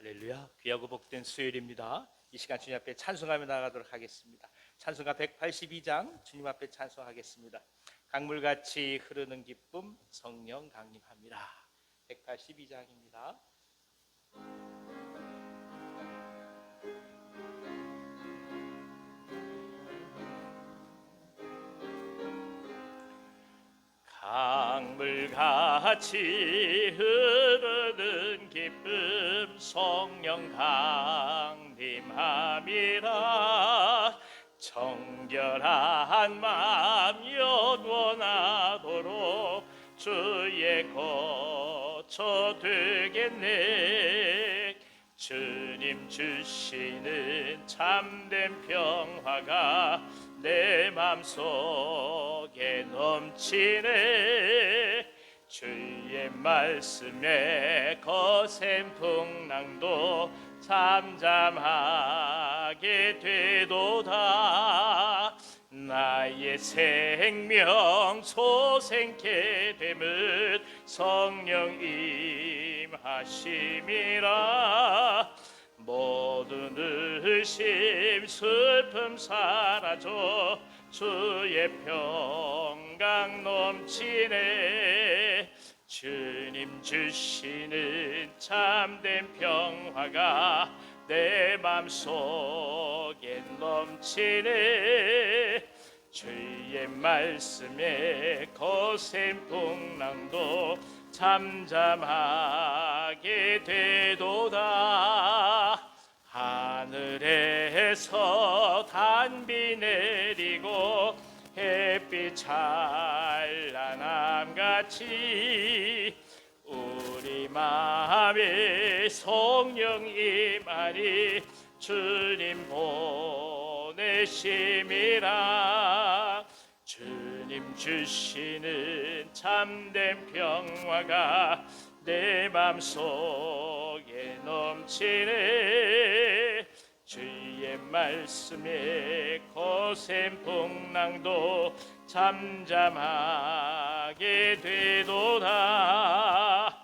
할렐루야. 귀하고 복된 수요일입니다. 이 시간 주님 앞에 찬송하며 나가도록 하겠습니다. 찬송가 182장 주님 앞에 찬송하겠습니다. 강물같이 흐르는 기쁨 성령 강림합니다. 182장입니다. 강물같이 흐르는 기쁨 성령 강림함이라. 정결한 마음 영원하도록 주의 거처 되겠네. 주님 주시는 참된 평화가 내 맘속에 넘치네. 주의 말씀에 거센 풍랑도 잠잠하게 되도다. 나의 생명 소생케 됨은 성령 임하심이라. 모든 의심 슬픔 사라져 주의 평강 넘치네. 주님 주시는 참된 평화가 내 맘속에 넘치네. 주의 말씀에 거센 풍랑도 잠잠하게 되도다. 하늘에서 단비 내리고 햇빛 찬란함같이 우리 마음에 성령 임하니 주님 보내심이라. 주님 주시는 참된 평화가 내 맘속에 넘치네. 주의 말씀에 거센 풍랑도 잠잠하게 되도다.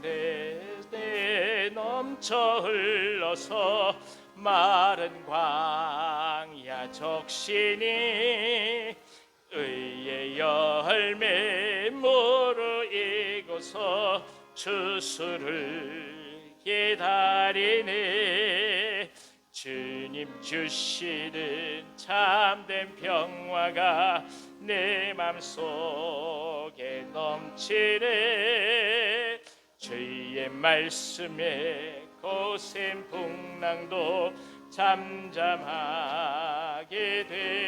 내 넘쳐 흘러서 마른 광야 적시니 의의 열매 무르익어서 추수를 기다리네. 주님 주시는 참된 평화가 내 맘속에 넘치네. 주의 말씀에 거센 풍랑도 잠잠하게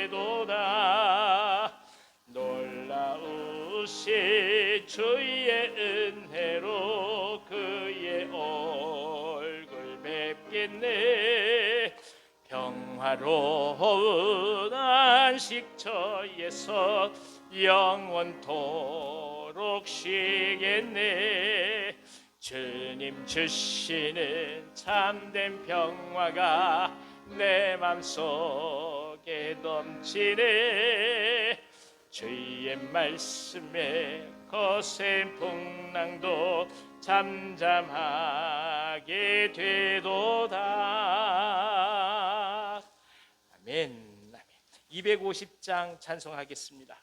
되도다. 놀라우신 주의 은혜로 그의 얼굴 뵙겠네. 평화로운 안식처에서 영원토록 쉬겠네. 주님 주시는 참된 평화가 내 맘속에 넘치네. 주의 말씀에 거센 풍랑도 잠잠하게 되도다. 아멘. 250장 찬송하겠습니다.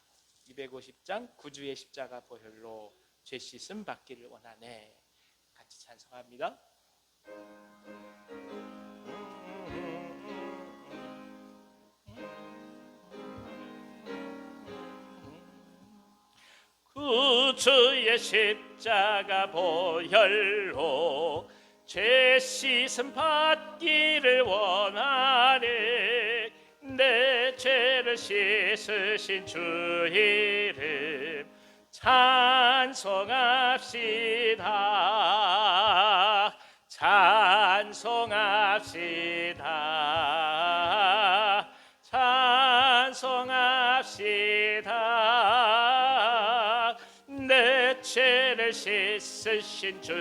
250장 구주의 십자가 보혈로 죄 씻음 받기를 원하네. 같이 찬송합니다. 구주의 십자가 보혈로 죄 씻음 받기를 원하네. 내 죄를 씻으신 주 이름 찬송합시다. 찬송합시다. 찬송합시다. 내 죄를 씻으신 주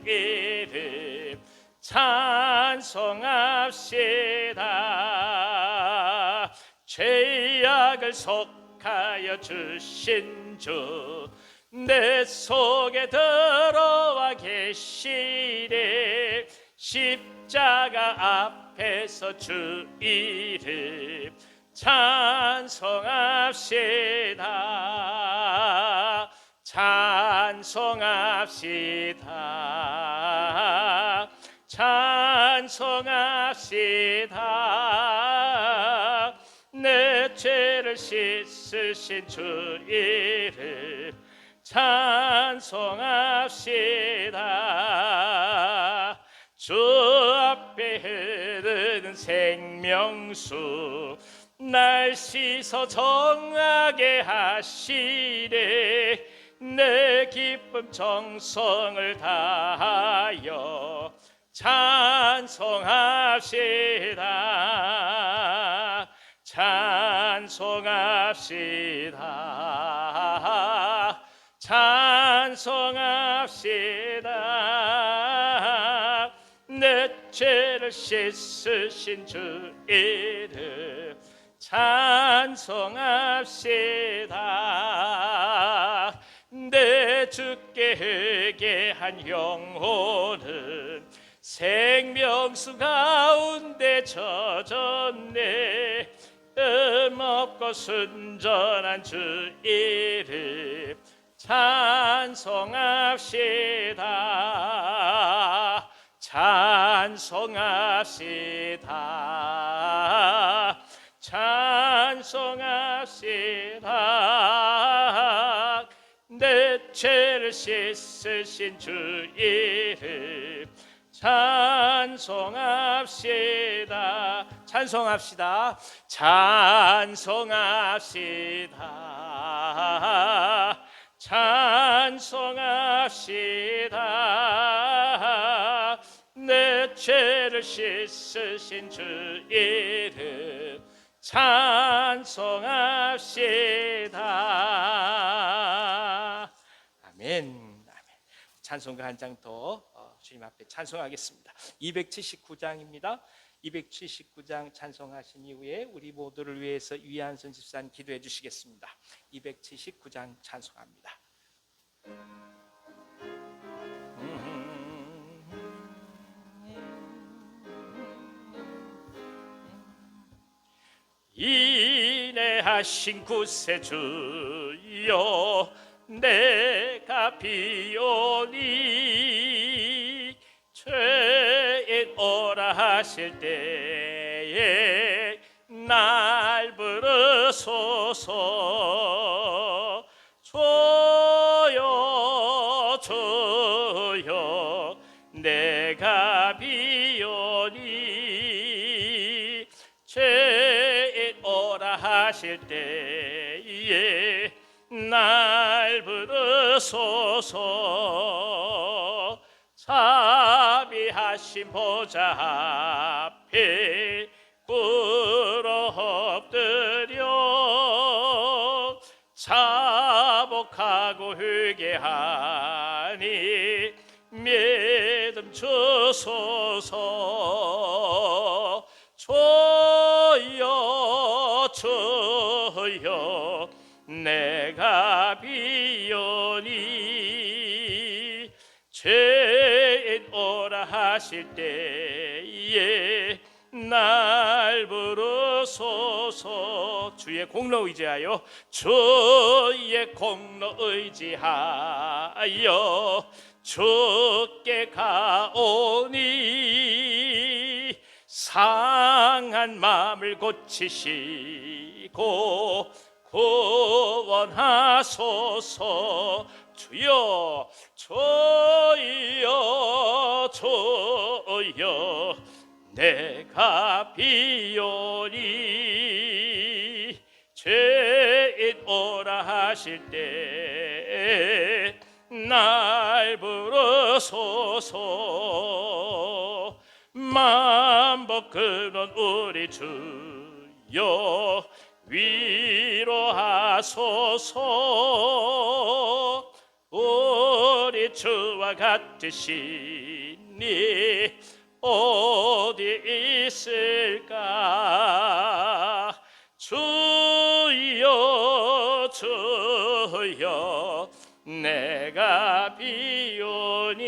이름 찬송합시다. 죄악을 속하여 주신 주 내 속에 들어와 계시네. 십자가 앞에서 주 이름 찬송합시다. 찬송합시다. 찬송합시다. 내 죄를 씻으신 주 이름 찬송합시다. 주 앞에 흐르는 생명수 날 씻어 정하게 하시네. 내 기쁨 정성을 다하여 찬송합시다. 찬송합시다. 찬송합시다. 내 죄를 씻으신 주 이름 찬송합시다. 내 주께 회개한 영혼은 생명수 가운데 젖었네. 흠없고 순전한 주 이름 찬송합시다. 찬송합시다. 찬송합시다. 내 죄를 씻으신 주 이름 찬송합시다. 찬송합시다. 찬송합시다. 찬송합시다. 내 죄를 씻으신 주 이름 찬송합시다. 아멘. 찬송가 한 장 더 주님 앞에 찬송하겠습니다. 279장입니다. 279장 찬송하신 이후에 우리 모두를 위해서 위안선 집사님 기도해 주시겠습니다. 279장 찬송합니다. 인내하신 구세주여 내가 비오니 죄인 오라 하실 때에 날 부르소서. 주여 주여 내가 비오니 죄인 오라 하실 때에 날 부르소서. 자비하신 보좌 앞에 꿇어 엎드려 자복하고 회개하니 믿음 주소서. 주여 주여 내가 비오니 죄인 오라 하실 때에 날 부르소서. 주의 공로 의지하여 주의 공로 의지하여 주께 가오니 상한 마음을 고치시고 구원하소서. 주여 주여 주여 내가 비오니 죄인 오라 하실 때 날 부르소서. 만복 근원 우리 주여 위로하소서. 우리 주와 같으시니 어디 있을까. 주여 주여 내가 비오니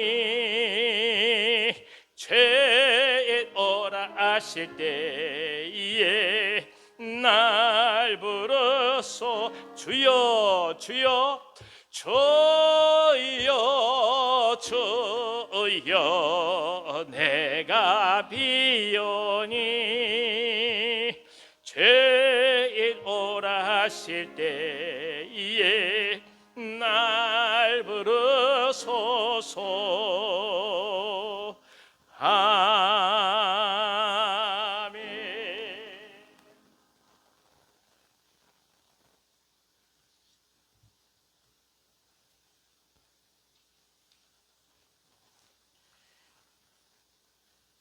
죄에 오라 하실 때에 날 부르소 주여 주여 주여 주여 내가 비오니 죄에 오라 하실 때에 날 부르소서. 아멘.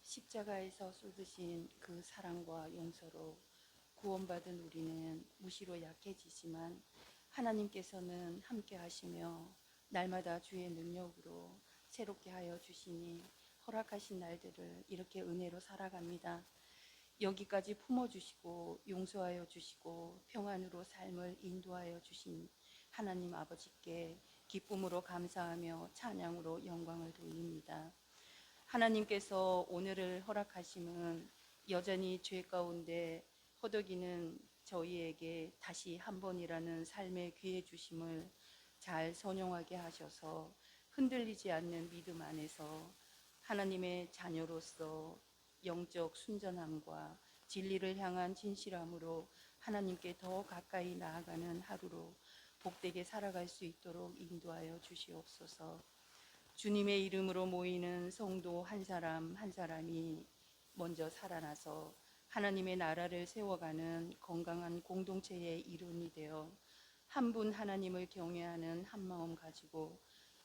십자가에서 쏟으신 그 사랑과 용서로 구원받은 우리는 무시로 약해지지만 하나님께서는 함께 하시며 날마다 주의 능력으로 새롭게 하여 주시니 허락하신 날들을 이렇게 은혜로 살아갑니다. 여기까지 품어주시고 용서하여 주시고 평안으로 삶을 인도하여 주신 하나님 아버지께 기쁨으로 감사하며 찬양으로 영광을 돌립니다. 하나님께서 오늘을 허락하심은 여전히 죄 가운데 허덕이는 저희에게 다시 한 번이라는 삶의 기회 주심을 잘 선용하게 하셔서 흔들리지 않는 믿음 안에서 하나님의 자녀로서 영적 순전함과 진리를 향한 진실함으로 하나님께 더 가까이 나아가는 하루로 복되게 살아갈 수 있도록 인도하여 주시옵소서. 주님의 이름으로 모이는 성도 한 사람 한 사람이 먼저 살아나서 하나님의 나라를 세워가는 건강한 공동체의 일원이 되어 한 분 하나님을 경외하는 한 마음 가지고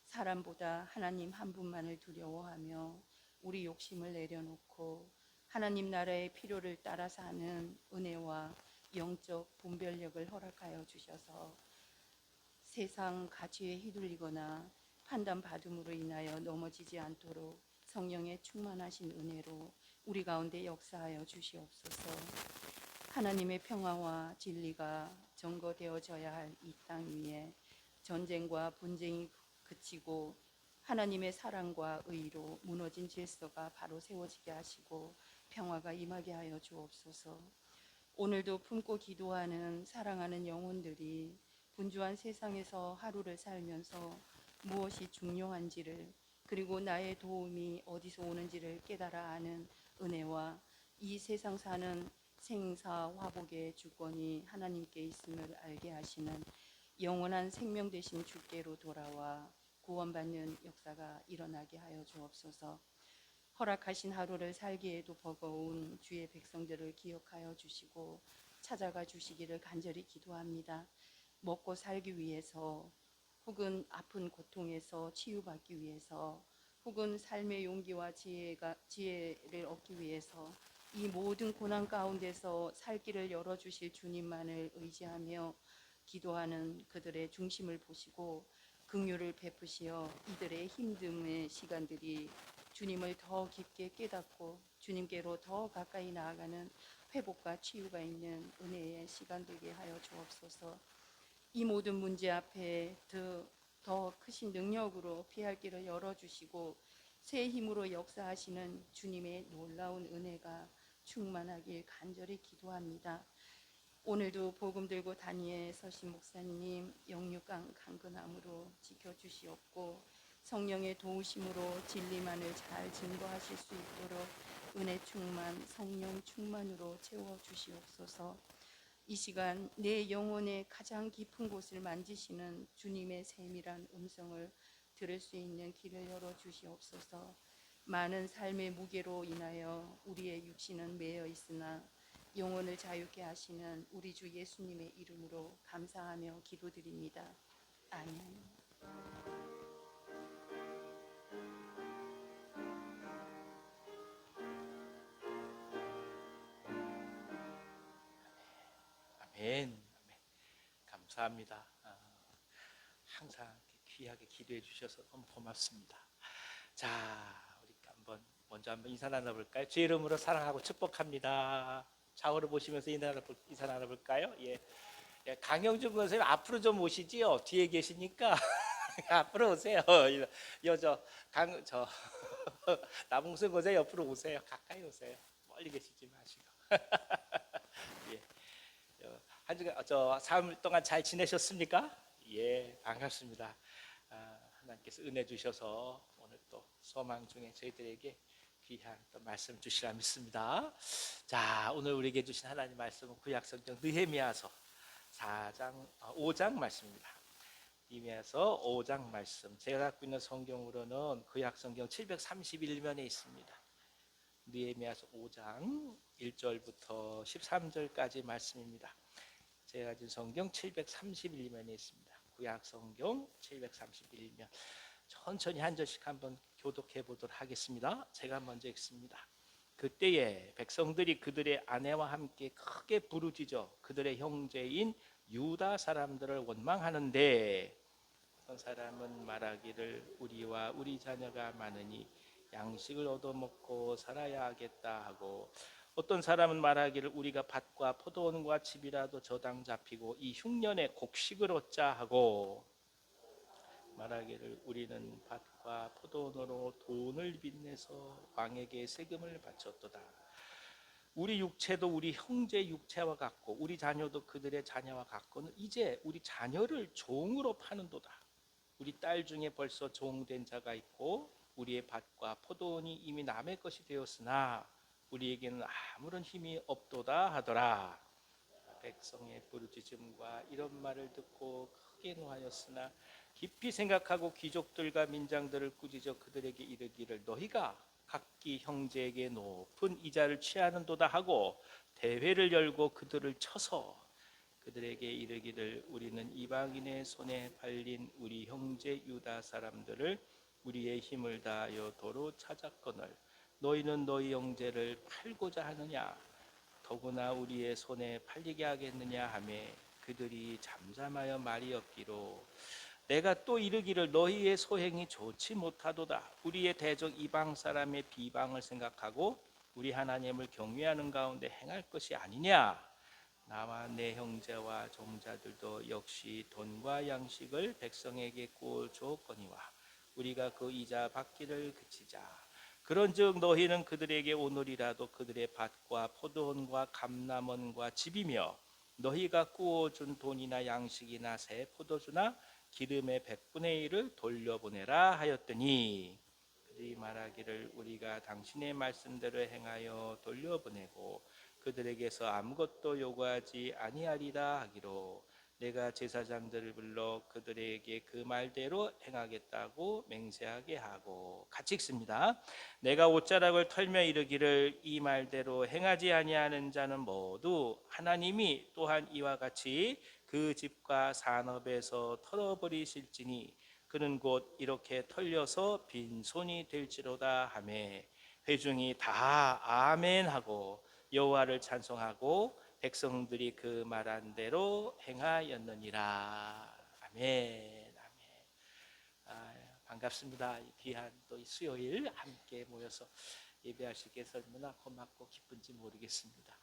사람보다 하나님 한 분만을 두려워하며 우리 욕심을 내려놓고 하나님 나라의 필요를 따라 사는 은혜와 영적 분별력을 허락하여 주셔서 세상 가치에 휘둘리거나 판단받음으로 인하여 넘어지지 않도록 성령의 충만하신 은혜로 우리 가운데 역사하여 주시옵소서. 하나님의 평화와 진리가 전거되어져야 할 이 땅 위에 전쟁과 분쟁이 그치고 하나님의 사랑과 의로 무너진 질서가 바로 세워지게 하시고 평화가 임하게 하여 주옵소서. 오늘도 품고 기도하는 사랑하는 영혼들이 분주한 세상에서 하루를 살면서 무엇이 중요한지를 그리고 나의 도움이 어디서 오는지를 깨달아 아는 은혜와 이 세상 사는 생사 화복의 주권이 하나님께 있음을 알게 하시는 영원한 생명 되신 주께로 돌아와 구원받는 역사가 일어나게 하여 주옵소서. 허락하신 하루를 살기에도 버거운 주의 백성들을 기억하여 주시고 찾아가 주시기를 간절히 기도합니다. 먹고 살기 위해서 혹은 아픈 고통에서 치유받기 위해서 혹은 삶의 용기와 지혜를 얻기 위해서 이 모든 고난 가운데서 살 길을 열어주실 주님만을 의지하며 기도하는 그들의 중심을 보시고 긍휼을 베푸시어 이들의 힘듦의 시간들이 주님을 더 깊게 깨닫고 주님께로 더 가까이 나아가는 회복과 치유가 있는 은혜의 시간 되게 하여 주옵소서. 이 모든 문제 앞에 더 크신 능력으로 피할 길을 열어주시고 새 힘으로 역사하시는 주님의 놀라운 은혜가 충만하길 간절히 기도합니다. 오늘도 복음 들고 단위에 서신 목사님 영육강 강건함으로 지켜주시옵고 성령의 도우심으로 진리만을 잘 증거하실 수 있도록 은혜 충만 성령 충만으로 채워주시옵소서. 이 시간 내 영혼의 가장 깊은 곳을 만지시는 주님의 세밀한 음성을 들을 수 있는 길을 열어주시옵소서. 많은 삶의 무게로 인하여 우리의 육신은 매여 있으나 영혼을 자유케 하시는 우리 주 예수님의 이름으로 감사하며 기도드립니다. 아멘. 아멘. 감사합니다. 항상 귀하게 기도해 주셔서 너무 고맙습니다. 자, 우리 먼저 한번 인사 나눠볼까요? 주 이름으로 사랑하고 축복합니다. 좌우를 보시면서 인사 나눠볼까요? 예. 강영준 권사님 앞으로 좀 오시지요. 뒤에 계시니까 앞으로 오세요. 저 나봉순 고생 옆으로 오세요. 가까이 오세요. 멀리 계시지 마시고. 예. 한 주간 저 3일 동안 잘 지내셨습니까? 예, 반갑습니다. 하나님께서 은혜 주셔서 오늘 또 소망 중에 저희들에게 귀한 또 말씀 주시라 믿습니다. 자, 오늘 우리에게 주신 하나님 말씀은 구약성경 느헤미야서 5장 말씀입니다. 느헤미야서 5장 말씀. 제가 갖고 있는 성경으로는 구약성경 731면에 있습니다. 느헤미야서 5장 1절부터 13절까지 말씀입니다. 제가 가진 성경 731면에 있습니다. 구약 성경 731면. 천천히 한 절씩 한번 교독해 보도록 하겠습니다. 제가 먼저 읽습니다. 그때에 백성들이 그들의 아내와 함께 크게 부르짖어 그들의 형제인 유다 사람들을 원망하는데, 어떤 사람은 말하기를 우리와 우리 자녀가 많으니 양식을 얻어먹고 살아야 하겠다 하고, 어떤 사람은 말하기를 우리가 밭과 포도원과 집이라도 저당 잡히고 이 흉년에 곡식을 얻자 하고, 말하기를 우리는 밭과 포도원으로 돈을 빚내서 왕에게 세금을 바쳤도다. 우리 육체도 우리 형제 육체와 같고 우리 자녀도 그들의 자녀와 같고는 이제 우리 자녀를 종으로 파는도다. 우리 딸 중에 벌써 종된 자가 있고 우리의 밭과 포도원이 이미 남의 것이 되었으나 우리에게는 아무런 힘이 없도다 하더라. 백성의 부르짖음과 이런 말을 듣고 크게 노하였으나 깊이 생각하고 귀족들과 민장들을 꾸짖어 그들에게 이르기를 너희가 각기 형제에게 높은 이자를 취하는도다 하고 대회를 열고 그들을 쳐서 그들에게 이르기를 우리는 이방인의 손에 팔린 우리 형제 유다 사람들을 우리의 힘을 다하여 도로 찾았거늘 너희는 너희 형제를 팔고자 하느냐? 더구나 우리의 손에 팔리게 하겠느냐 하며 그들이 잠잠하여 말이 없기로 내가 또 이르기를 너희의 소행이 좋지 못하도다. 우리의 대적 이방 사람의 비방을 생각하고 우리 하나님을 경외하는 가운데 행할 것이 아니냐? 나와 내 형제와 종자들도 역시 돈과 양식을 백성에게 구워 주었거니와 우리가 그 이자 받기를 그치자. 그런즉 너희는 그들에게 오늘이라도 그들의 밭과 포도원과 감람원과 집이며 너희가 구워준 돈이나 양식이나 새 포도주나 기름의 100분의 1을 돌려보내라 하였더니 그들이 말하기를 우리가 당신의 말씀대로 행하여 돌려보내고 그들에게서 아무것도 요구하지 아니하리라 하기로 내가 제사장들을 불러 그들에게 그 말대로 행하겠다고 맹세하게 하고. 같이 읽습니다. 내가 옷자락을 털며 이르기를 이 말대로 행하지 아니하는 자는 모두 하나님이 또한 이와 같이 그 집과 산업에서 털어버리실지니 그는 곧 이렇게 털려서 빈손이 될지로다 하매 회중이 다 아멘 하고 여호와를 찬송하고 백성들이 그 말한 대로 행하였느니라. 아멘. 아멘. 반갑습니다. 귀한 또 수요일 함께 모여서 예배할 수 있게 해서 얼마나 고맙고 기쁜지 모르겠습니다.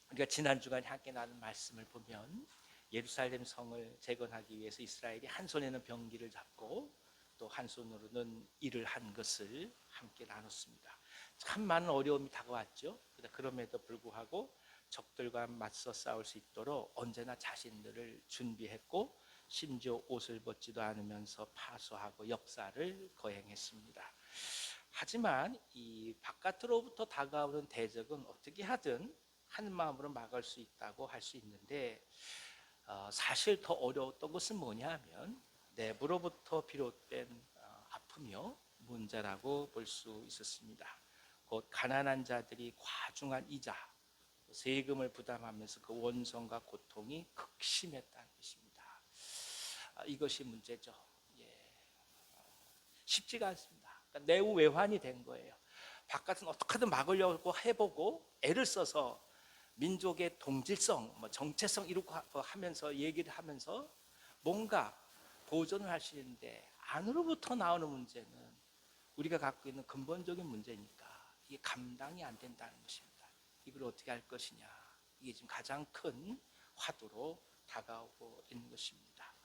우리가 지난 주간 함께 나눈 말씀을 보면 예루살렘 성을 재건하기 위해서 이스라엘이 한 손에는 병기를 잡고 또 한 손으로는 일을 한 것을 함께 나눴습니다. 참 많은 어려움이 다가왔죠. 그럼에도 불구하고 적들과 맞서 싸울 수 있도록 언제나 자신들을 준비했고 심지어 옷을 벗지도 않으면서 파수하고 역사를 거행했습니다. 하지만 이 바깥으로부터 다가오는 대적은 어떻게 하든 한 마음으로 막을 수 있다고 할 수 있는데 사실 더 어려웠던 것은 뭐냐 하면 내부로부터 비롯된 아픔이요 문제라고 볼 수 있었습니다. 곧 가난한 자들이 과중한 이자, 세금을 부담하면서 그 원성과 고통이 극심했다는 것입니다. 이것이 문제죠. 쉽지가 않습니다. 그러니까 내후 외환이 된 거예요. 바깥은 어떻게든 막으려고 해보고 애를 써서 민족의 동질성, 정체성 이렇게 하면서 얘기를 하면서 뭔가 보존을 하시는데 안으로부터 나오는 문제는 우리가 갖고 있는 근본적인 문제니까 이게 감당이 안 된다는 것입니다. 이걸 어떻게 할 것이냐. 이게 지금 가장 큰 화두로 다가오고 있는 것입니다.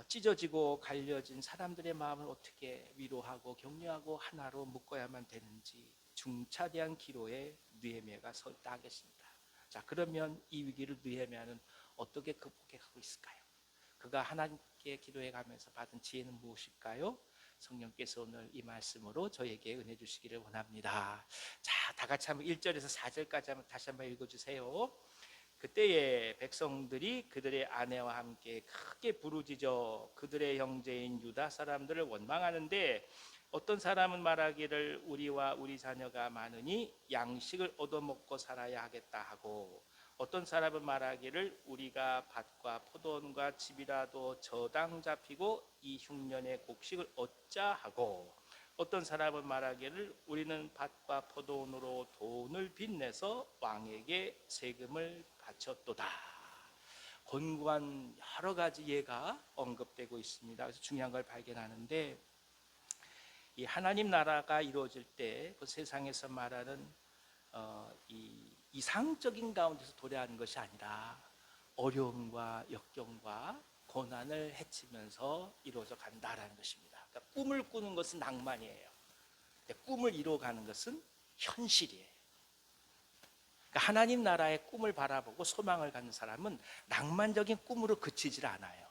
찢어지고 갈려진 사람들의 마음을 어떻게 위로하고 격려하고 하나로 묶어야만 되는지 중차대한 기로에 느헤미야가 서 있다 하겠습니다. 자, 그러면 이 위기를 느헤미야는 어떻게 극복해 가고 있을까요? 그가 하나님께 기도해 가면서 받은 지혜는 무엇일까요? 성령께서 오늘 이 말씀으로 저에게 은혜 주시기를 원합니다. 자, 다 같이 한번 1절에서 4절까지 한번 다시 한번 읽어주세요. 그때에 백성들이 그들의 아내와 함께 크게 부르짖어 그들의 형제인 유다 사람들을 원망하는데, 어떤 사람은 말하기를 우리와 우리 자녀가 많으니 양식을 얻어먹고 살아야 하겠다 하고, 어떤 사람은 말하기를 우리가 밭과 포도원과 집이라도 저당 잡히고 이 흉년의 곡식을 얻자 하고, 어떤 사람은 말하기를 우리는 밭과 포도원으로 돈을 빚내서 왕에게 세금을 바쳤도다. 권고한 여러 가지 예가 언급되고 있습니다. 그래서 중요한 걸 발견하는데, 이 하나님 나라가 이루어질 때 그 세상에서 말하는 이 이상적인 가운데서 도래하는 것이 아니라 어려움과 역경과 고난을 헤치면서 이루어져 간다라는 것입니다. 그러니까 꿈을 꾸는 것은 낭만이에요. 근데 꿈을 이루어가는 것은 현실이에요. 그러니까 하나님 나라의 꿈을 바라보고 소망을 갖는 사람은 낭만적인 꿈으로 그치질 않아요.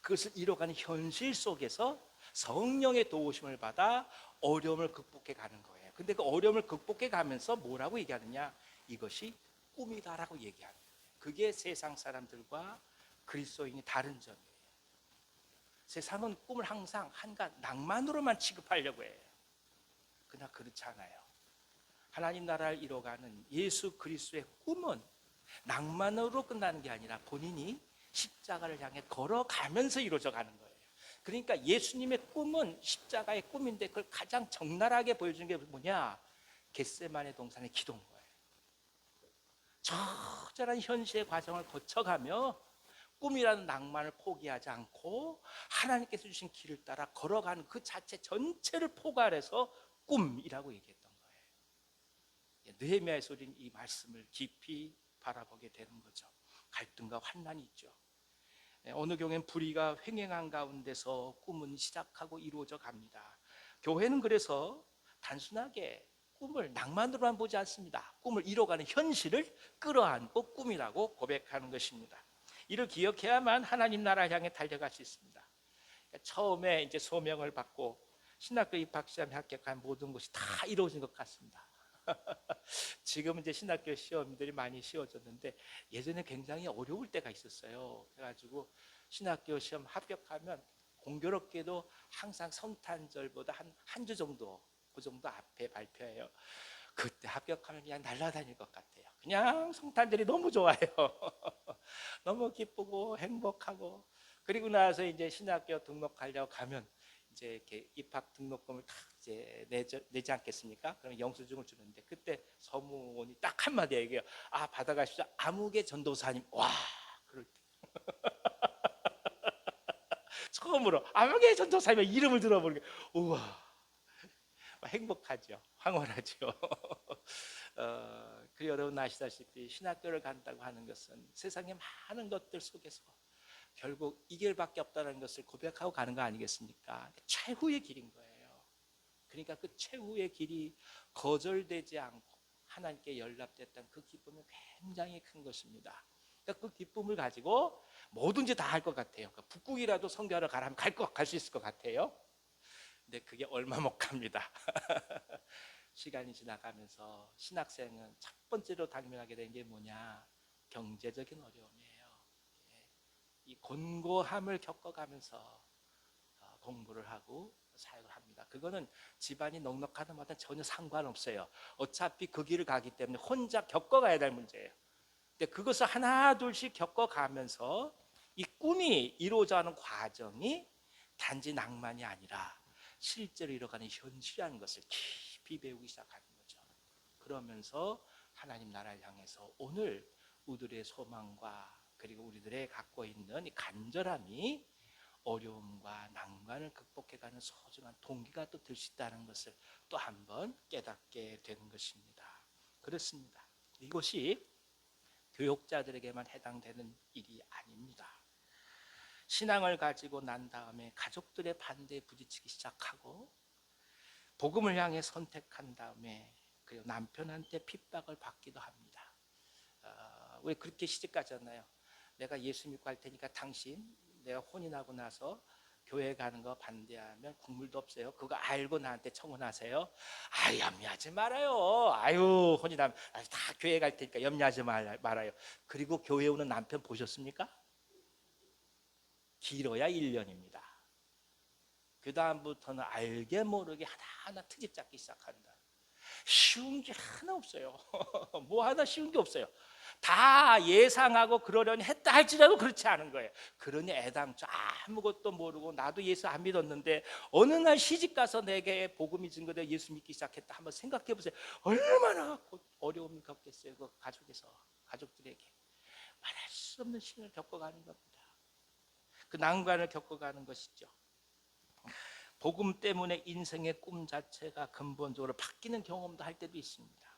그것을 이뤄가는 현실 속에서 성령의 도우심을 받아 어려움을 극복해 가는 거예요. 근데 그 어려움을 극복해 가면서 뭐라고 얘기하느냐? 이것이 꿈이다라고 얘기하는 거예요. 그게 세상 사람들과 그리스도인이 다른 점이에요. 세상은 꿈을 항상 한가 낭만으로만 취급하려고 해요. 그러나 그렇지 않아요. 하나님 나라를 이뤄가는 예수 그리스도의 꿈은 낭만으로 끝나는 게 아니라 본인이 십자가를 향해 걸어가면서 이루어져 가는 거예요. 그러니까 예수님의 꿈은 십자가의 꿈인데 그걸 가장 적나라하게 보여주는 게 뭐냐? 겟세마네 동산의 기도인 거예요. 처절한 현실의 과정을 거쳐가며 꿈이라는 낭만을 포기하지 않고 하나님께서 주신 길을 따라 걸어가는 그 자체 전체를 포괄해서 꿈이라고 얘기했던 거예요. 느헤미야에서 우리는 이 말씀을 깊이 바라보게 되는 거죠. 갈등과 환난이 있죠. 어느 경우엔 불의가 횡행한 가운데서 꿈은 시작하고 이루어져 갑니다. 교회는 그래서 단순하게 꿈을 낭만으로만 보지 않습니다. 꿈을 이뤄가는 현실을 끌어안고 꿈이라고 고백하는 것입니다. 이를 기억해야만 하나님 나라를 향해 달려갈 수 있습니다. 처음에 이제 소명을 받고 신학교 입학 시험에 합격한 모든 것이 다 이루어진 것 같습니다. 지금은 이제 신학교 시험들이 많이 쉬워졌는데 예전에 굉장히 어려울 때가 있었어요. 그래가지고 신학교 시험 합격하면 공교롭게도 항상 성탄절보다 한 주 정도, 그 정도 앞에 발표해요. 그때 합격하면 그냥 날아다닐 것 같아요. 그냥 성탄절이 너무 좋아요. 너무 기쁘고 행복하고, 그리고 나서 이제 신학교 등록하려고 가면 이제 이렇게 입학 등록금을 다 이제 내지 않겠습니까? 그럼 영수증을 주는데 그때 서무원이 딱 한마디 얘기해요. 아, 받아가십시오. 아무개 전도사님. 와, 그럴 때 처음으로 아무개 전도사님의 이름을 들어보는 게 우와, 행복하죠. 황홀하죠. 그리고 여러분 아시다시피 신학교를 간다고 하는 것은 세상의 많은 것들 속에서 결국 이 길밖에 없다는 것을 고백하고 가는 거 아니겠습니까? 최후의 길인 거예요. 그러니까 그 최후의 길이 거절되지 않고 하나님께 연락됐다는 그 기쁨이 굉장히 큰 것입니다. 그러니까 그 기쁨을 가지고 뭐든지 다 할 것 같아요. 그러니까 북극이라도 선교하러 가라면 갈 수 있을 것 같아요. 근데 그게 얼마 못 갑니다. 시간이 지나가면서 신학생은 첫 번째로 당면하게 된 게 뭐냐? 경제적인 어려움이에요. 이 곤고함을 겪어가면서 공부를 하고 사역을 합니다. 그거는 집안이 넉넉하든 마든 전혀 상관없어요. 어차피 그 길을 가기 때문에 혼자 겪어가야 될 문제예요. 근데 그것을 하나 둘씩 겪어가면서 이 꿈이 이루어져가는 과정이 단지 낭만이 아니라 실제로 이뤄가는 현실이라는 것을 깊이 배우기 시작하는 거죠. 그러면서 하나님 나라를 향해서 오늘 우리들의 소망과 그리고 우리들의 갖고 있는 이 간절함이 어려움과 난관을 극복해가는 소중한 동기가 또 될 수 있다는 것을 또 한 번 깨닫게 되는 것입니다. 그렇습니다. 이것이 교육자들에게만 해당되는 일이 아닙니다. 신앙을 가지고 난 다음에 가족들의 반대에 부딪히기 시작하고 복음을 향해 선택한 다음에 그리고 남편한테 핍박을 받기도 합니다. 왜 그렇게 시집가잖아요. 내가 예수 믿고 할 테니까 당신 내가 혼인하고 나서 교회 가는 거 반대하면 국물도 없어요. 그거 알고 나한테 청혼하세요. 염려하지 말아요. 혼인하면 다 교회 갈 테니까 염려하지 말아요. 그리고 교회 오는 남편 보셨습니까? 길어야 1년입니다. 그 다음부터는 알게 모르게 하나하나 트집 잡기 시작한다. 쉬운 게 하나 없어요. 뭐 하나 쉬운 게 없어요. 다 예상하고 그러려니 했다 할지라도 그렇지 않은 거예요. 그러니 애당초 아무것도 모르고 나도 예수 안 믿었는데 어느 날 시집가서 내게 복음이 증거되어 예수 믿기 시작했다. 한번 생각해 보세요. 얼마나 어려움이 겪겠어요. 그 가족들에게 말할 수 없는 시련을 겪어가는 겁니다. 그 난관을 겪어가는 것이죠. 복음 때문에 인생의 꿈 자체가 근본적으로 바뀌는 경험도 할 때도 있습니다.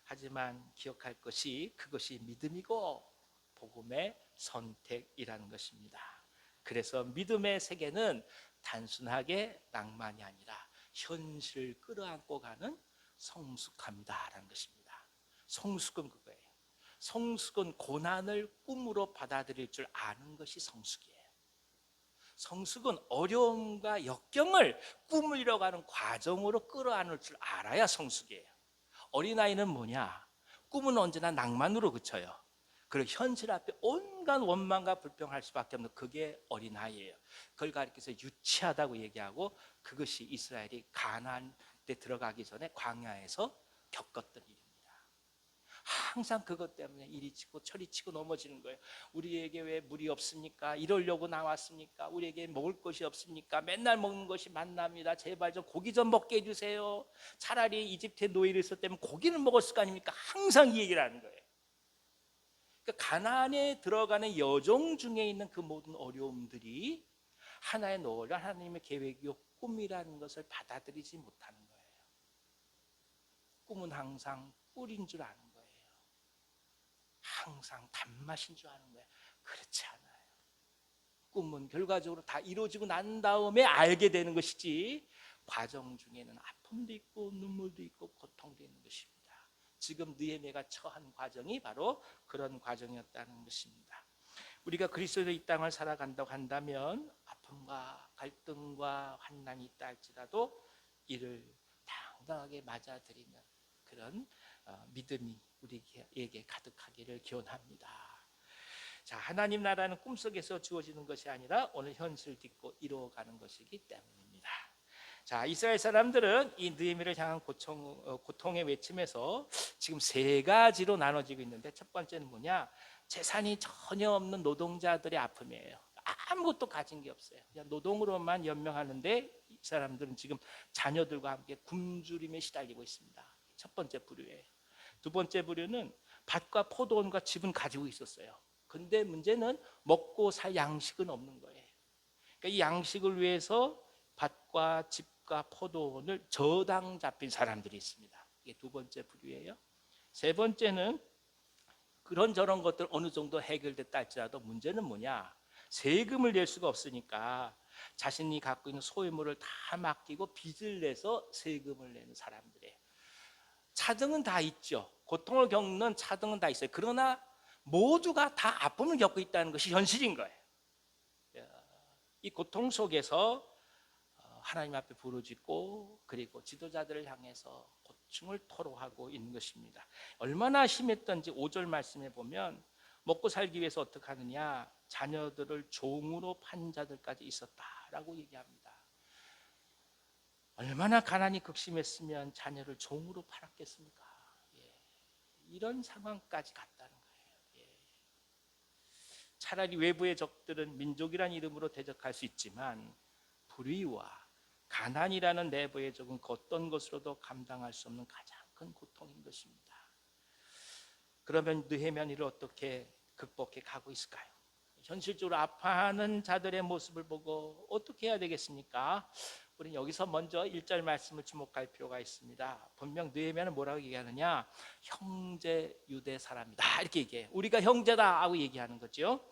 하지만 기억할 것이 그것이 믿음이고 복음의 선택이라는 것입니다. 그래서 믿음의 세계는 단순하게 낭만이 아니라 현실을 끌어안고 가는 성숙함이다라는 것입니다. 성숙은 그거예요. 성숙은 고난을 꿈으로 받아들일 줄 아는 것이 성숙이에요. 성숙은 어려움과 역경을 꿈을 이뤄가는 과정으로 끌어안을 줄 알아야 성숙이에요. 어린아이는 뭐냐? 꿈은 언제나 낭만으로 그쳐요. 그리고 현실 앞에 온갖 원망과 불평할 수밖에 없는 그게 어린아이예요. 그걸 가리켜서 유치하다고 얘기하고 그것이 이스라엘이 가나안 때 들어가기 전에 광야에서 겪었던 일입니다. 항상 그것 때문에 이리 치고 저리 치고 넘어지는 거예요. 우리에게 왜 물이 없습니까? 이러려고 나왔습니까? 우리에게 먹을 것이 없습니까? 맨날 먹는 것이 만납니다. 제발 좀 고기 좀 먹게 해주세요. 차라리 이집트에 노예를 있었다면 고기는 먹었을 거 아닙니까? 항상 이 얘기를 하는 거예요. 그러니까 가나안에 들어가는 여정 중에 있는 그 모든 어려움들이 하나의 노래, 하나님의 계획이요 꿈이라는 것을 받아들이지 못하는 거예요. 꿈은 항상 꿀인 줄 아는 거예요. 항상 단맛인 줄 아는 거예요. 그렇지 않아요. 꿈은 결과적으로 다 이루어지고 난 다음에 알게 되는 것이지 과정 중에는 아픔도 있고 눈물도 있고 고통도 있는 것입니다. 지금 느헤미야가 처한 과정이 바로 그런 과정이었다는 것입니다. 우리가 그리스도의 이 땅을 살아간다고 한다면 아픔과 갈등과 환난이 있다 할지라도 이를 당당하게 맞아들이는 그런 믿음이 우리에게 가득하기를 기원합니다. 자, 하나님 나라는 꿈속에서 주어지는 것이 아니라 오늘 현실을 딛고 이루어가는 것이기 때문입니다. 자, 이스라엘 사람들은 이 느헤미야를 향한 고통의 외침에서 지금 세 가지로 나눠지고 있는데 첫 번째는 뭐냐? 재산이 전혀 없는 노동자들의 아픔이에요. 아무것도 가진 게 없어요. 그냥 노동으로만 연명하는데 이 사람들은 지금 자녀들과 함께 굶주림에 시달리고 있습니다. 첫 번째 부류예요. 두 번째 부류는 밭과 포도원과 집은 가지고 있었어요. 근데 문제는 먹고 살 양식은 없는 거예요. 그러니까 이 양식을 위해서 밭과 집과 포도원을 저당 잡힌 사람들이 있습니다. 이게 두 번째 부류예요. 세 번째는 그런저런 것들 어느 정도 해결됐다 할지라도 문제는 뭐냐? 세금을 낼 수가 없으니까 자신이 갖고 있는 소유물을 다 맡기고 빚을 내서 세금을 내는 사람들이에요. 차등은 다 있죠. 고통을 겪는 차등은 다 있어요. 그러나 모두가 다 아픔을 겪고 있다는 것이 현실인 거예요. 이 고통 속에서 하나님 앞에 부르짖고 그리고 지도자들을 향해서 고충을 토로하고 있는 것입니다. 얼마나 심했던지 5절 말씀에 보면 먹고 살기 위해서 어떻게 하느냐? 자녀들을 종으로 판 자들까지 있었다라고 얘기합니다. 얼마나 가난이 극심했으면 자녀를 종으로 팔았겠습니까? 이런 상황까지 갔다는 거예요. 차라리 외부의 적들은 민족이란 이름으로 대적할 수 있지만 불의와 가난이라는 내부의 적은 그 어떤 것으로도 감당할 수 없는 가장 큰 고통인 것입니다. 그러면 느헤미야 이를 어떻게 극복해 가고 있을까요? 현실적으로 아파하는 자들의 모습을 보고 어떻게 해야 되겠습니까? 우리는 여기서 먼저 1절 말씀을 주목할 필요가 있습니다. 분명 느헤미야는 뭐라고 얘기하느냐? 형제 유대 사람이다 이렇게 얘기해요. 우리가 형제다 하고 얘기하는 거죠.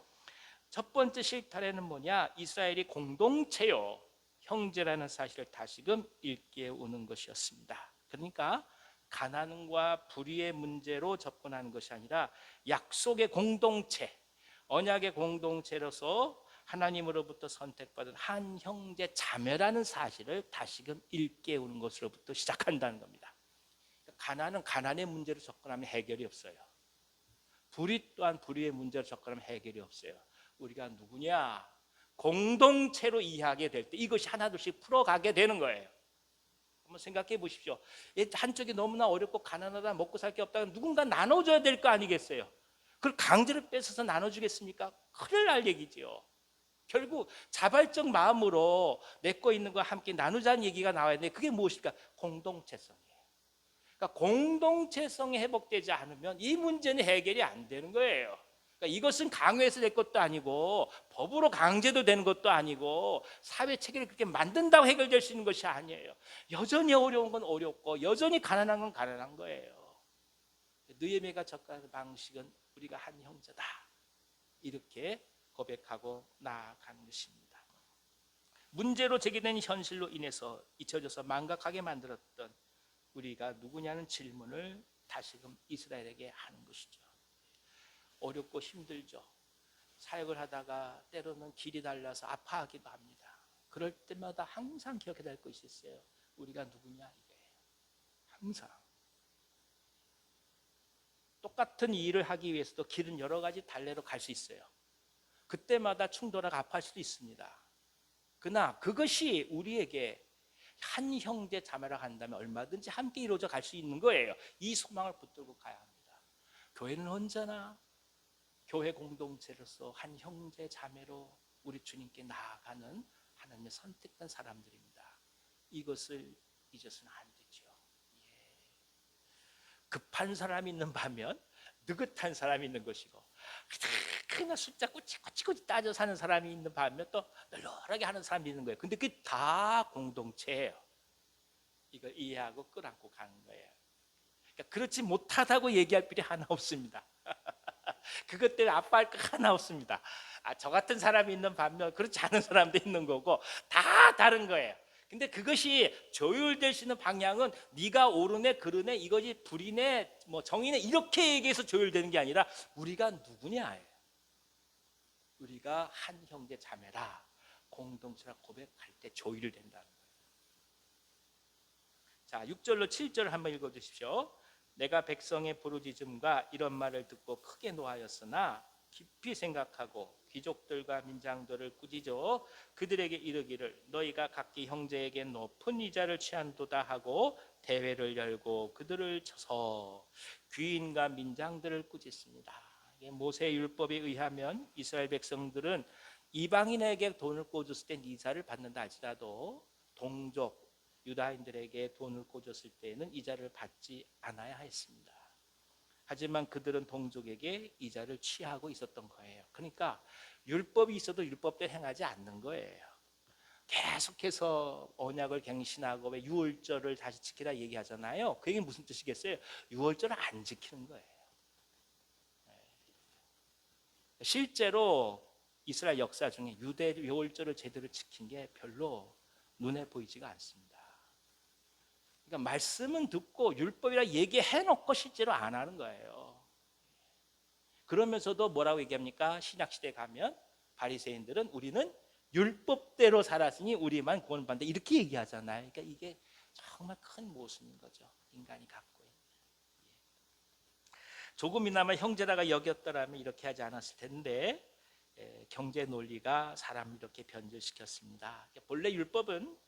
첫 번째 실타래는 뭐냐? 이스라엘이 공동체요, 형제라는 사실을 다시금 일깨우는 것이었습니다. 그러니까 가난과 불의의 문제로 접근하는 것이 아니라 약속의 공동체, 언약의 공동체로서 하나님으로부터 선택받은 한 형제 자매라는 사실을 다시금 일깨우는 것으로부터 시작한다는 겁니다. 가난은 가난의 문제로 접근하면 해결이 없어요. 불의 또한 불의의 문제로 접근하면 해결이 없어요. 우리가 누구냐? 공동체로 이해하게 될 때 이것이 하나둘씩 풀어가게 되는 거예요. 한번 생각해 보십시오. 한쪽이 너무나 어렵고 가난하다, 먹고 살 게 없다, 누군가 나눠줘야 될 거 아니겠어요? 그걸 강제로 뺏어서 나눠주겠습니까? 큰일 날 얘기지요. 결국 자발적 마음으로 내 거 있는 거 함께 나누자는 얘기가 나와야 되는데 그게 무엇일까? 공동체성이에요. 그러니까 공동체성이 회복되지 않으면 이 문제는 해결이 안 되는 거예요. 그러니까 이것은 강요해서 될 것도 아니고 법으로 강제도 되는 것도 아니고 사회 체계를 그렇게 만든다고 해결될 수 있는 것이 아니에요. 여전히 어려운 건 어렵고 여전히 가난한 건 가난한 거예요. 느헤미야가 접근하는 방식은 우리가 한 형제다, 이렇게 고백하고 나아가는 것입니다. 문제로 제기된 현실로 인해서 잊혀져서 망각하게 만들었던 우리가 누구냐는 질문을 다시금 이스라엘에게 하는 것이죠. 어렵고 힘들죠. 사역을 하다가 때로는 길이 달라서 아파하기도 합니다. 그럴 때마다 항상 기억해야 될 것이 있어요. 우리가 누구냐 이거예요. 항상 똑같은 일을 하기 위해서도 길은 여러 가지 달래로 갈 수 있어요. 그때마다 충돌하고 아파할 수도 있습니다. 그러나 그것이 우리에게 한 형제 자매라 한다면 얼마든지 함께 이루어져 갈 수 있는 거예요. 이 소망을 붙들고 가야 합니다. 교회는 언제나 교회 공동체로서 한 형제 자매로 우리 주님께 나아가는 하나님의 선택된 사람들입니다. 이것을 잊어서는 안 되죠. 급한 사람이 있는 반면 느긋한 사람이 있는 것이고, 그냥 숫자 꼬치꼬치 따져 사는 사람이 있는 반면 또 널널하게 하는 사람이 있는 거예요. 근데 그게 다 공동체예요. 이걸 이해하고 끌어안고 가는 거예요. 그러니까 그렇지 못하다고 얘기할 필요 하나 없습니다. 그것 때문에 아파할 거 하나 없습니다. 저 같은 사람이 있는 반면 그렇지 않은 사람도 있는 거고 다 다른 거예요. 근데 그것이 조율될 수 있는 방향은 네가 옳으네 그르네 이것이 불이네 뭐 정의네 이렇게 얘기해서 조율되는 게 아니라 우리가 누구냐예요. 우리가 한 형제 자매라 공동체라 고백할 때 조율된다는 거예요. 자, 6절로 7절을 한번 읽어 주십시오. 내가 백성의 부르짖음과 이런 말을 듣고 크게 노하였으나 깊이 생각하고 귀족들과 민장들을 꾸짖어 그들에게 이르기를 너희가 각기 형제에게 높은 이자를 취한도다 하고 대회를 열고 그들을 쳐서 귀인과 민장들을 꾸짖습니다. 모세 율법에 의하면 이스라엘 백성들은 이방인에게 돈을 꿔줬을 때 이자를 받는다 할지라도 동족 유다인들에게 돈을 꿔줬을 때에는 이자를 받지 않아야 했습니다. 하지만 그들은 동족에게 이자를 취하고 있었던 거예요. 그러니까 율법이 있어도 율법대로 행하지 않는 거예요. 계속해서 언약을 갱신하고 왜 유월절을 다시 지키라 얘기하잖아요. 그 얘기는 무슨 뜻이겠어요? 유월절을 안 지키는 거예요. 실제로 이스라엘 역사 중에 유대 유월절을 제대로 지킨 게 별로 눈에 보이지가 않습니다. 그러니까 말씀은 듣고 율법이라 얘기해놓고 실제로 안 하는 거예요. 그러면서도 뭐라고 얘기합니까? 신약시대에 가면 바리새인들은 우리는 율법대로 살았으니 우리만 구원받는다 이렇게 얘기하잖아요. 그러니까 이게 정말 큰 모순인 거죠. 인간이 갖고 있는. 조금이나마 형제라가 여겼더라면 이렇게 하지 않았을 텐데 경제 논리가 사람을 이렇게 변질시켰습니다. 본래 율법은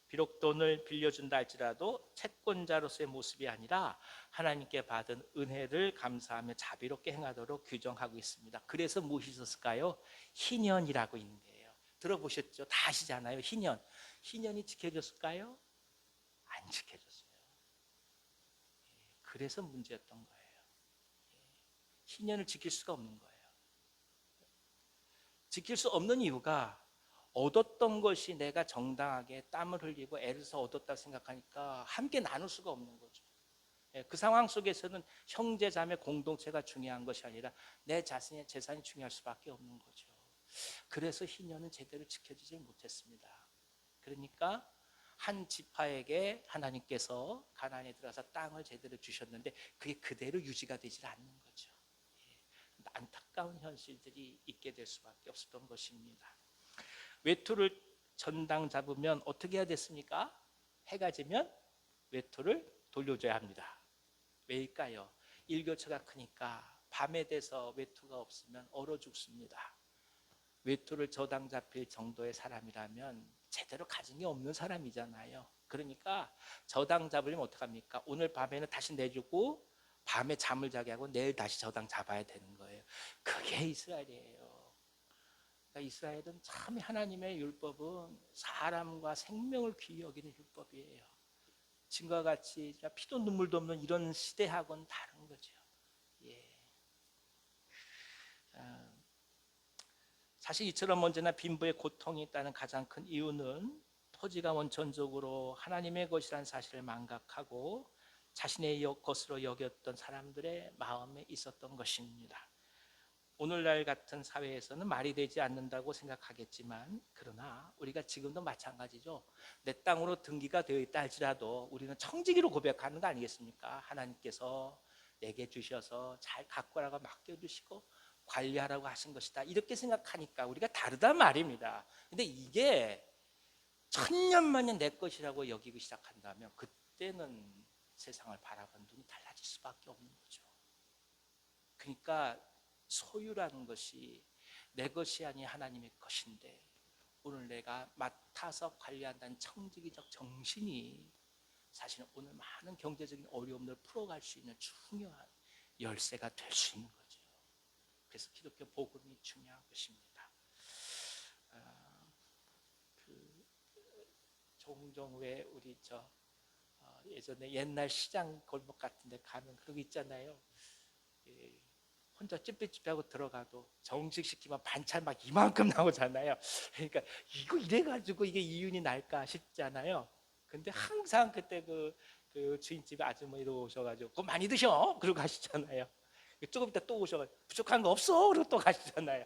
비록 돈을 빌려준다 할지라도 채권자로서의 모습이 아니라 하나님께 받은 은혜를 감사하며 자비롭게 행하도록 규정하고 있습니다. 그래서 무엇이 있었을까요? 희년이라고 있는 거예요. 들어보셨죠? 다 아시잖아요. 희년. 희년이 지켜졌을까요? 안 지켜졌어요. 그래서 문제였던 거예요. 희년을 지킬 수가 없는 거예요. 지킬 수 없는 이유가 얻었던 것이 내가 정당하게 땀을 흘리고 애를 써 얻었다 생각하니까 함께 나눌 수가 없는 거죠. 그 상황 속에서는 형제 자매 공동체가 중요한 것이 아니라 내 자신의 재산이 중요할 수밖에 없는 거죠. 그래서 희년은 제대로 지켜지지 못했습니다. 그러니까 한 지파에게 하나님께서 가나안에 들어가서 땅을 제대로 주셨는데 그게 그대로 유지가 되질 않는 거죠. 예. 안타까운 현실들이 있게 될 수밖에 없었던 것입니다. 외투를 전당 잡으면 어떻게 해야 됐습니까? 해가 지면 외투를 돌려줘야 합니다. 왜일까요? 일교차가 크니까 밤에 돼서 외투가 없으면 얼어 죽습니다. 외투를 저당 잡힐 정도의 사람이라면 제대로 가진 게 없는 사람이잖아요. 그러니까 저당 잡으려면 어떡합니까? 오늘 밤에는 다시 내주고 밤에 잠을 자게 하고 내일 다시 저당 잡아야 되는 거예요. 그게 이스라엘이에요. 그러니까 이스라엘은 참 하나님의 율법은 사람과 생명을 귀히 여기는 율법이에요. 지금과 같이 피도 눈물도 없는 이런 시대하고는 다른 거죠. 예. 사실 이처럼 언제나 빈부의 고통이 있다는 가장 큰 이유는 토지가 원천적으로 하나님의 것이라는 사실을 망각하고 자신의 것으로 여겼던 사람들의 마음에 있었던 것입니다. 오늘날 같은 사회에서는 말이 되지 않는다고 생각하겠지만 그러나 우리가 지금도 마찬가지죠. 내 땅으로 등기가 되어 있다 할지라도 우리는 청지기로 고백하는 거 아니겠습니까? 하나님께서 내게 주셔서 잘 가꾸라고 맡겨주시고 관리하라고 하신 것이다. 이렇게 생각하니까 우리가 다르단 말입니다. 근데 이게 천년만년 내 것이라고 여기기 시작한다면 그때는 세상을 바라본 눈이 달라질 수밖에 없는 거죠. 그러니까 소유라는 것이 내 것이 아니 하나님의 것인데 오늘 내가 맡아서 관리한다는 청지기적 정신이 사실은 오늘 많은 경제적인 어려움을 풀어갈 수 있는 중요한 열쇠가 될 수 있는 거죠. 그래서 기독교 복음이 중요한 것입니다. 종종 왜 우리 예전에 옛날 시장 골목 같은 데 가면 그런 거 있잖아요. 혼자 찌삐찌삐하고 들어가도 정식시키면 반찬 막 이만큼 나오잖아요. 그러니까 이거 이래가지고 이게 이윤이 날까 싶잖아요. 근데 항상 그때 그 주인집 아주머니도 오셔가지고 그거 많이 드셔 그러고 가시잖아요. 조금 이따 또 오셔가지고 부족한 거 없어 그러고 또 가시잖아요.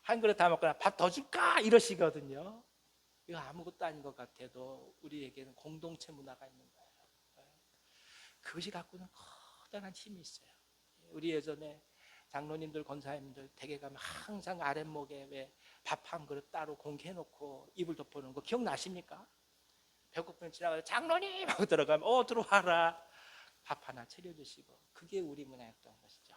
한 그릇 다 먹거나 밥 더 줄까 이러시거든요. 이거 아무것도 아닌 것 같아도 우리에게는 공동체 문화가 있는 거예요. 그것이 갖고는 커다란 힘이 있어요. 우리 예전에 장로님들 권사님들 댁에 가면 항상 아랫목에 왜 밥 한 그릇 따로 공개해놓고 이불 덮어놓은 거 기억나십니까? 배고프면 지나가서 장로님 하고 들어가면 들어와라 밥 하나 차려주시고 그게 우리 문화였던 것이죠.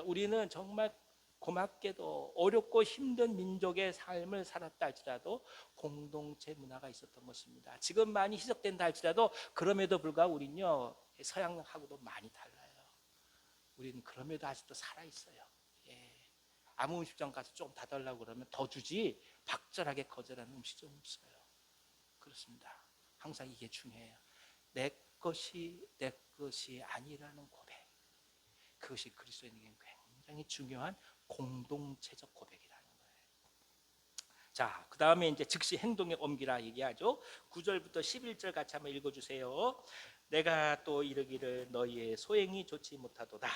우리는 정말 고맙게도 어렵고 힘든 민족의 삶을 살았다 할지라도 공동체 문화가 있었던 것입니다. 지금 많이 희석된다 할지라도 그럼에도 불구하고 우리는요 서양하고도 많이 달라요. 우리는 그럼에도 아직도 살아있어요. 예. 아무 음식점 가서 좀 더 달라고 그러면 더 주지 박절하게 거절하는 음식점 없어요. 그렇습니다. 항상 이게 중요해요. 내 것이 아니라는 고백. 그것이 그리스도인에게는 굉장히 중요한 공동체적 고백이라는 거예요. 자, 그 다음에 이제 즉시 행동에 옮기라 얘기하죠. 9절부터 11절 같이 한번 읽어주세요. 내가 또 이르기를 너희의 소행이 좋지 못하도다.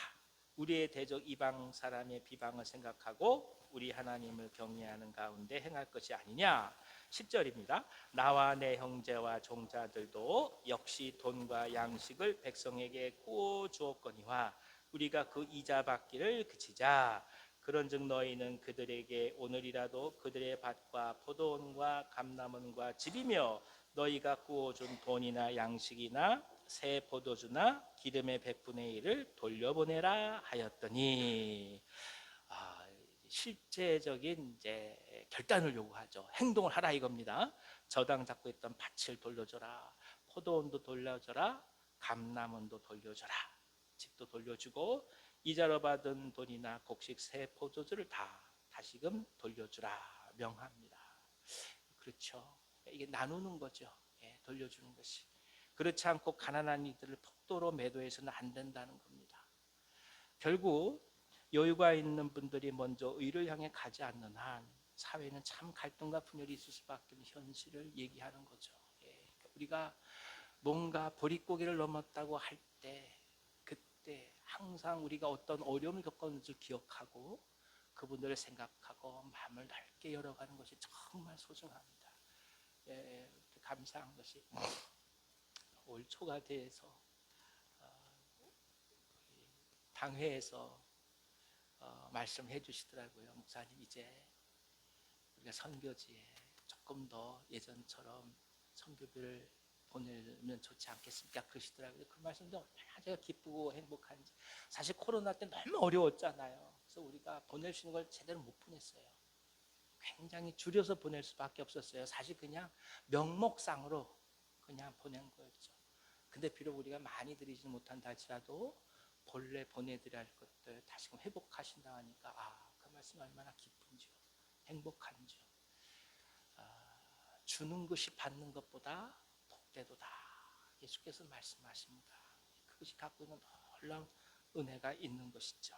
우리의 대적 이방 사람의 비방을 생각하고 우리 하나님을 경외하는 가운데 행할 것이 아니냐. 10절입니다. 나와 내 형제와 종자들도 역시 돈과 양식을 백성에게 구워 주었거니와 우리가 그 이자 받기를 그치자. 그런즉 너희는 그들에게 오늘이라도 그들의 밭과 포도원과 감람원과 집이며 너희가 구워준 돈이나 양식이나 새 포도주나 기름의 100분의 1을 돌려보내라 하였더니 실제적인 이제 결단을 요구하죠. 행동을 하라 이겁니다. 저당 잡고 있던 밭을 돌려줘라, 포도원도 돌려줘라, 감람원도 돌려줘라, 집도 돌려주고 이자로 받은 돈이나 곡식 새 포도주를 다시금 돌려주라 명합니다. 그렇죠. 이게 나누는 거죠. 예, 돌려주는 것이. 그렇지 않고 가난한 이들을 폭도로 매도해서는 안 된다는 겁니다. 결국 여유가 있는 분들이 먼저 의를 향해 가지 않는 한 사회는 참 갈등과 분열이 있을 수밖에 없는 현실을 얘기하는 거죠. 예, 우리가 뭔가 보릿고개를 넘었다고 할 때 그때 항상 우리가 어떤 어려움을 겪었는지 기억하고 그 그분들을 생각하고 마음을 넓게 열어가는 것이 정말 소중합니다. 예, 감사한 것이 올 초가 돼서 당회에서 말씀해 주시더라고요. 목사님, 이제 우리가 선교지에 조금 더 예전처럼 선교비를 보내면 좋지 않겠습니까? 그러시더라고요. 그 말씀도 얼마나 제가 기쁘고 행복한지. 사실 코로나 때 너무 어려웠잖아요. 그래서 우리가 보낼 수 있는 걸 제대로 못 보냈어요. 굉장히 줄여서 보낼 수밖에 없었어요. 사실 그냥 명목상으로 그냥 보낸 거였죠. 근데 비록 우리가 많이 드리지 못한다 할지라도 본래 보내드려야 할 것들 다시금 회복하신다 하니까 그 말씀 얼마나 기쁜지요. 행복한지요. 주는 것이 받는 것보다 복되도다. 예수께서 말씀하십니다. 그것이 갖고 있는 놀라운 은혜가 있는 것이죠.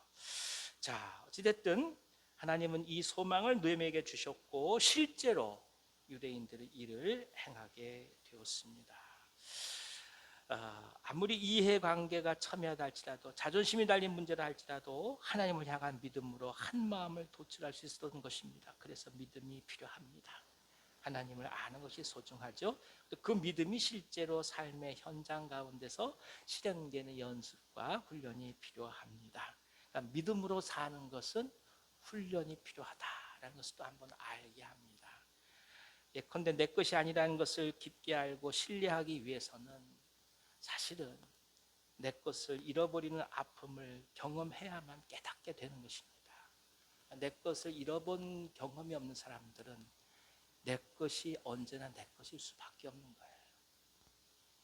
자, 어찌됐든 하나님은 이 소망을 느헤미야에게 주셨고 실제로 유대인들의 일을 행하게 되었습니다. 아무리 이해관계가 첨예하다 할지라도 자존심이 달린 문제라 할지라도 하나님을 향한 믿음으로 한 마음을 도출할 수 있었던 것입니다. 그래서 믿음이 필요합니다. 하나님을 아는 것이 소중하죠. 그 믿음이 실제로 삶의 현장 가운데서 실현되는 연습과 훈련이 필요합니다. 그러니까 믿음으로 사는 것은 훈련이 필요하다라는 것을 또 한번 알게 합니다. 예컨대 내 것이 아니라는 것을 깊게 알고 신뢰하기 위해서는 사실은 내 것을 잃어버리는 아픔을 경험해야만 깨닫게 되는 것입니다. 내 것을 잃어본 경험이 없는 사람들은 내 것이 언제나 내 것일 수밖에 없는 거예요.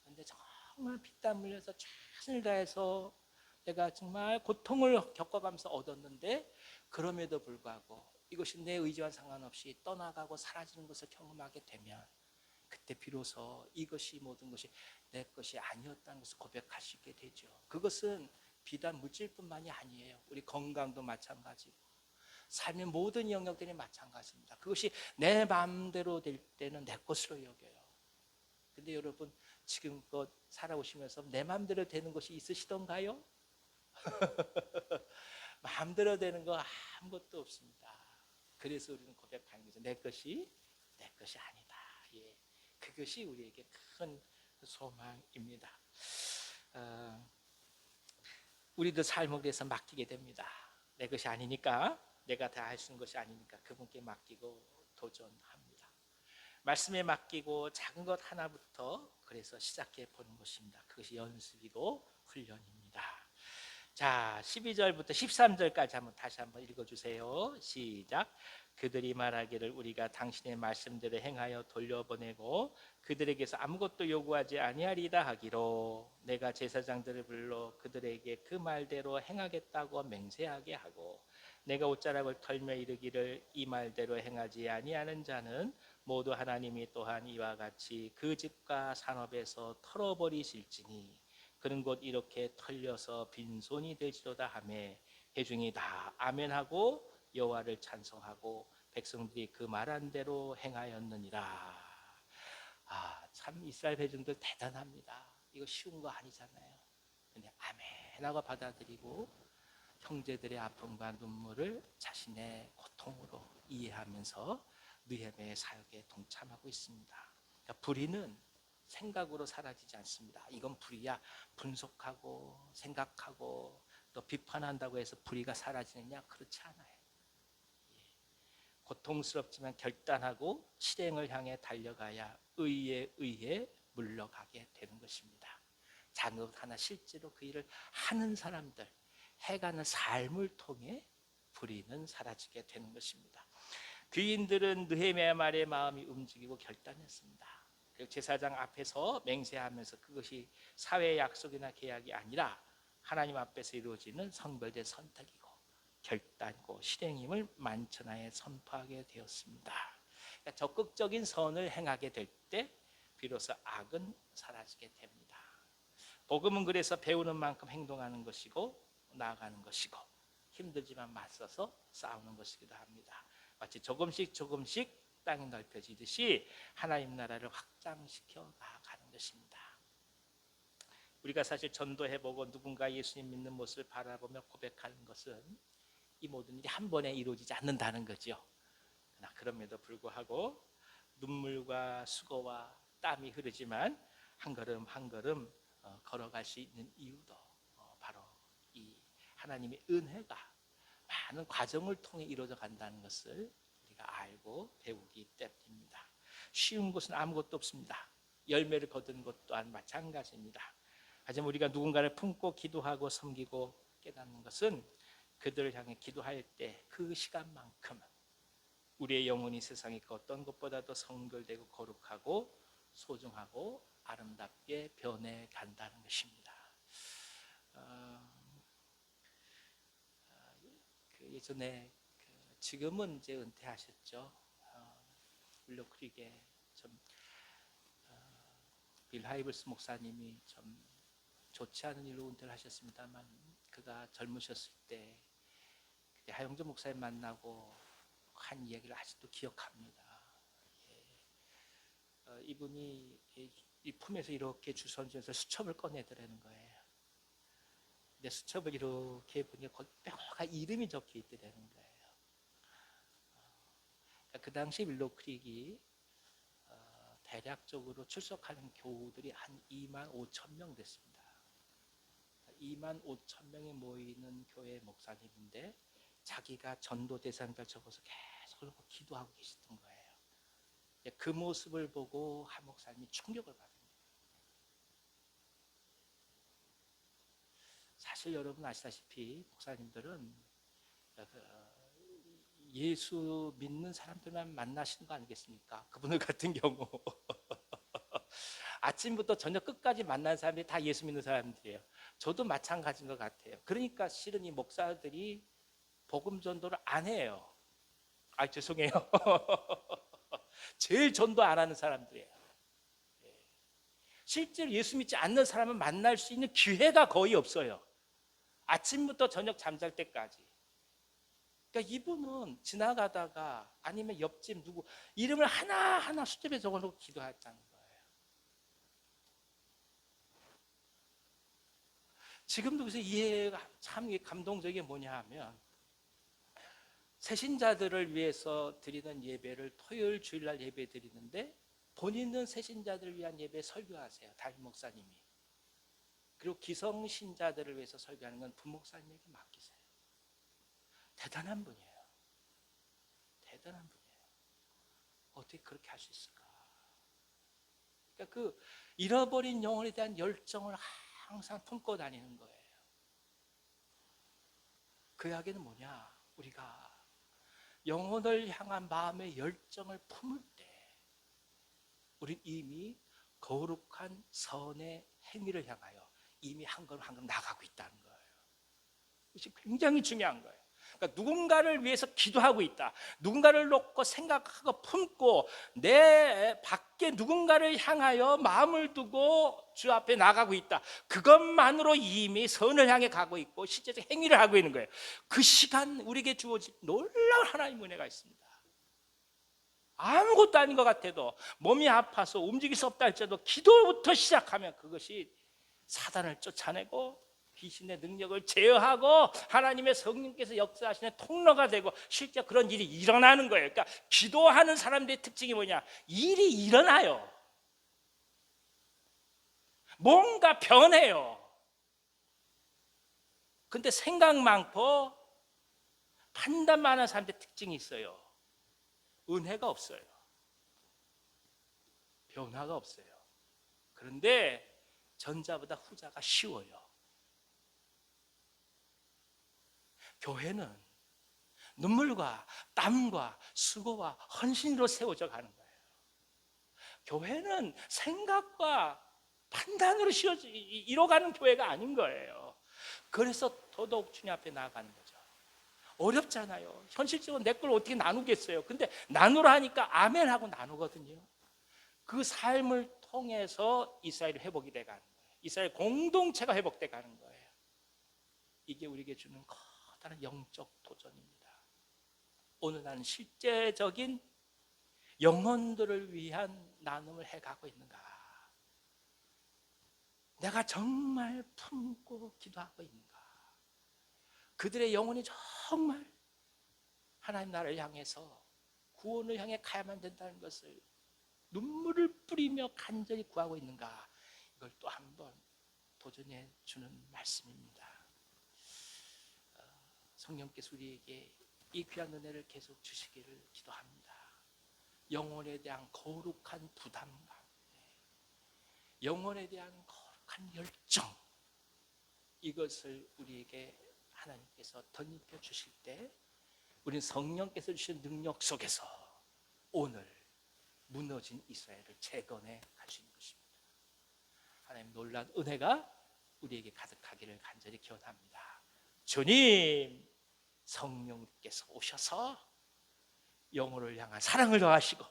그런데 정말 피땀 흘려서 최선을 다해서 내가 정말 고통을 겪어가면서 얻었는데 그럼에도 불구하고 이것이 내 의지와 상관없이 떠나가고 사라지는 것을 경험하게 되면 그때 비로소 이것이 모든 것이 내 것이 아니었다는 것을 고백할 수 있게 되죠. 그것은 비단 물질뿐만이 아니에요. 우리 건강도 마찬가지고 삶의 모든 영역들이 마찬가지입니다. 그것이 내 마음대로 될 때는 내 것으로 여겨요. 근데 여러분 지금껏 살아오시면서 내 마음대로 되는 것이 있으시던가요? 마음대로 되는 거 아무것도 없습니다. 그래서 우리는 고백하는 거죠. 내 것이 아니다. 예. 그것이 우리에게 큰 소망입니다. 우리도 삶을 그래서 맡기게 됩니다. 내 것이 아니니까, 내가 다 할 수 있는 것이 아니니까 그분께 맡기고 도전합니다. 말씀에 맡기고 작은 것 하나부터 그래서 시작해 보는 것입니다. 그것이 연습이고 훈련입니다. 자, 12절부터 13절까지 다시 한번 읽어주세요. 시작. 그들이 말하기를 우리가 당신의 말씀대로 행하여 돌려보내고 그들에게서 아무것도 요구하지 아니하리다 하기로 내가 제사장들을 불러 그들에게 그 말대로 행하겠다고 맹세하게 하고 내가 옷자락을 털며 이르기를 이 말대로 행하지 아니하는 자는 모두 하나님이 또한 이와 같이 그 집과 산업에서 털어버리실지니 그는 곧 이렇게 털려서 빈손이 될지로다 하매 회중이 다 아멘하고 여호와를 찬송하고 백성들이 그 말한 대로 행하였느니라. 참 이스라엘 회중들 대단합니다. 이거 쉬운 거 아니잖아요. 근데 아멘하고 받아들이고 형제들의 아픔과 눈물을 자신의 고통으로 이해하면서 느헤미야의 사역에 동참하고 있습니다. 그러니까 불의는 생각으로 사라지지 않습니다. 이건 불의야. 분석하고 생각하고 또 비판한다고 해서 불의가 사라지느냐? 그렇지 않아요. 고통스럽지만 결단하고 실행을 향해 달려가야 의에 물러가게 되는 것입니다. 작은 것 하나 실제로 그 일을 하는 사람들, 해가는 삶을 통해 불의는 사라지게 되는 것입니다. 귀인들은 느헤미야 말에 마음이 움직이고 결단했습니다. 그리고 제사장 앞에서 맹세하면서 그것이 사회의 약속이나 계약이 아니라 하나님 앞에서 이루어지는 성별된 선택이고 결단이고 실행임을 만천하에 선포하게 되었습니다. 그러니까 적극적인 선을 행하게 될 때 비로소 악은 사라지게 됩니다. 복음은 그래서 배우는 만큼 행동하는 것이고 나아가는 것이고 힘들지만 맞서서 싸우는 것이기도 합니다. 마치 조금씩 땅이 넓혀지듯이 하나님 나라를 확장시켜 나아가는 것입니다. 우리가 사실 전도해보고 누군가 예수님 믿는 모습을 바라보며 고백하는 것은 이 모든 일이 한 번에 이루어지지 않는다는 거죠. 그러나 그럼에도 불구하고 눈물과 수고와 땀이 흐르지만 한 걸음 한 걸음 걸어갈 수 있는 이유도 바로 이 하나님의 은혜가 많은 과정을 통해 이루어져 간다는 것을 우리가 알고 배우기 때문입니다. 쉬운 것은 아무것도 없습니다. 열매를 거두는 것 또한 마찬가지입니다. 하지만 우리가 누군가를 품고 기도하고 섬기고 깨닫는 것은 그들을 향해 기도할 때 그 시간만큼 우리의 영혼이 세상의 그 어떤 것보다도 성결되고 거룩하고 소중하고 아름답게 변해 간다는 것입니다. 예전에 지금은 이제 은퇴하셨죠. 윌로크릭에 빌 하이블스 목사님이 좀 좋지 않은 일로 은퇴를 하셨습니다만 그가 젊으셨을 때 그때 하영조 목사님 만나고 한 이야기를 아직도 기억합니다. 이분이 이 품에서 이렇게 주선지에서 수첩을 꺼내더라는 거예요. 근데 수첩을 이렇게 보니까 거기 뼈가 이름이 적혀 있더라는 거예요. 그 당시 윌로크릭이 대략적으로 출석하는 교우들이 한 2만 5천 명 됐습니다. 2만 5천 명이 모이는 교회 목사님인데 자기가 전도 대상자를 적어서 계속 기도하고 계셨던 거예요. 그 모습을 보고 한 목사님이 충격을 받은 거예요. 사실 여러분 아시다시피 목사님들은 예수 믿는 사람들만 만나시는 거 아니겠습니까? 그분들 같은 경우 아침부터 저녁 끝까지 만난 사람들이 다 예수 믿는 사람들이에요. 저도 마찬가지인 것 같아요. 그러니까 실은 이 목사들이 복음 전도를 안 해요. 죄송해요. 제일 전도 안 하는 사람들이에요. 실제로 예수 믿지 않는 사람을 만날 수 있는 기회가 거의 없어요. 아침부터 저녁 잠잘 때까지. 그러니까 이분은 지나가다가 아니면 옆집 누구 이름을 하나하나 수첩에 적어놓고 기도했다는 거예요. 지금도 그래서 이해가 참 감동적인 게 뭐냐 하면 새신자들을 위해서 드리는 예배를 토요일 주일날 예배 드리는데 본인은 새신자들을 위한 예배 설교하세요. 담임 목사님이. 그리고 기성신자들을 위해서 설교하는 건 부목사님에게 맡기세요. 대단한 분이에요. 대단한 분이에요. 어떻게 그렇게 할 수 있을까? 그러니까 그 잃어버린 영혼에 대한 열정을 항상 품고 다니는 거예요. 그 이야기는 뭐냐? 우리가 영혼을 향한 마음의 열정을 품을 때 우린 이미 거룩한 선의 행위를 향하여 이미 한 걸음 한 걸음 나가고 있다는 거예요. 이것이 굉장히 중요한 거예요. 그러니까 누군가를 위해서 기도하고 있다. 누군가를 놓고 생각하고 품고 내 밖에 누군가를 향하여 마음을 두고 주 앞에 나가고 있다. 그것만으로 이미 선을 향해 가고 있고 실제적 행위를 하고 있는 거예요. 그 시간 우리에게 주어진 놀라운 하나님의 은혜가 있습니다. 아무것도 아닌 것 같아도 몸이 아파서 움직일 수 없다 할지라도 기도부터 시작하면 그것이 사단을 쫓아내고 귀신의 능력을 제어하고 하나님의 성령께서 역사하시는 통로가 되고 실제 그런 일이 일어나는 거예요. 그러니까 기도하는 사람들의 특징이 뭐냐? 일이 일어나요. 뭔가 변해요. 근데 생각 많고 판단 많은 사람들의 특징이 있어요. 은혜가 없어요. 변화가 없어요. 그런데 전자보다 후자가 쉬워요. 교회는 눈물과 땀과 수고와 헌신으로 세워져 가는 거예요. 교회는 생각과 판단으로 이뤄가는 교회가 아닌 거예요. 그래서 더더욱 주님 앞에 나아가는 거죠. 어렵잖아요. 현실적으로 내 걸 어떻게 나누겠어요. 근데 나누라 하니까 아멘 하고 나누거든요. 그 삶을 통해서 이스라엘이 회복이 돼가는 거예요. 이스라엘 공동체가 회복돼 가는 거예요. 이게 우리에게 주는 커다란 영적 도전입니다. 오늘 나는 실제적인 영혼들을 위한 나눔을 해가고 있는가? 내가 정말 품고 기도하고 있는가? 그들의 영혼이 정말 하나님 나라를 향해서 구원을 향해 가야만 된다는 것을 눈물을 뿌리며 간절히 구하고 있는가, 이걸 또 한번 도전해 주는 말씀입니다. 성령께서 우리에게 이 귀한 은혜를 계속 주시기를 기도합니다. 영혼에 대한 거룩한 부담감, 영혼에 대한 거룩한 열정, 이것을 우리에게 하나님께서 덧입혀 주실 때 우리는 성령께서 주신 능력 속에서 오늘 무너진 이스라엘을 재건해 갈 수 있는 것입니다. 하나님 놀라운 은혜가 우리에게 가득하기를 간절히 기원합니다. 주님, 성령께서 오셔서 영혼을 향한 사랑을 더하시고,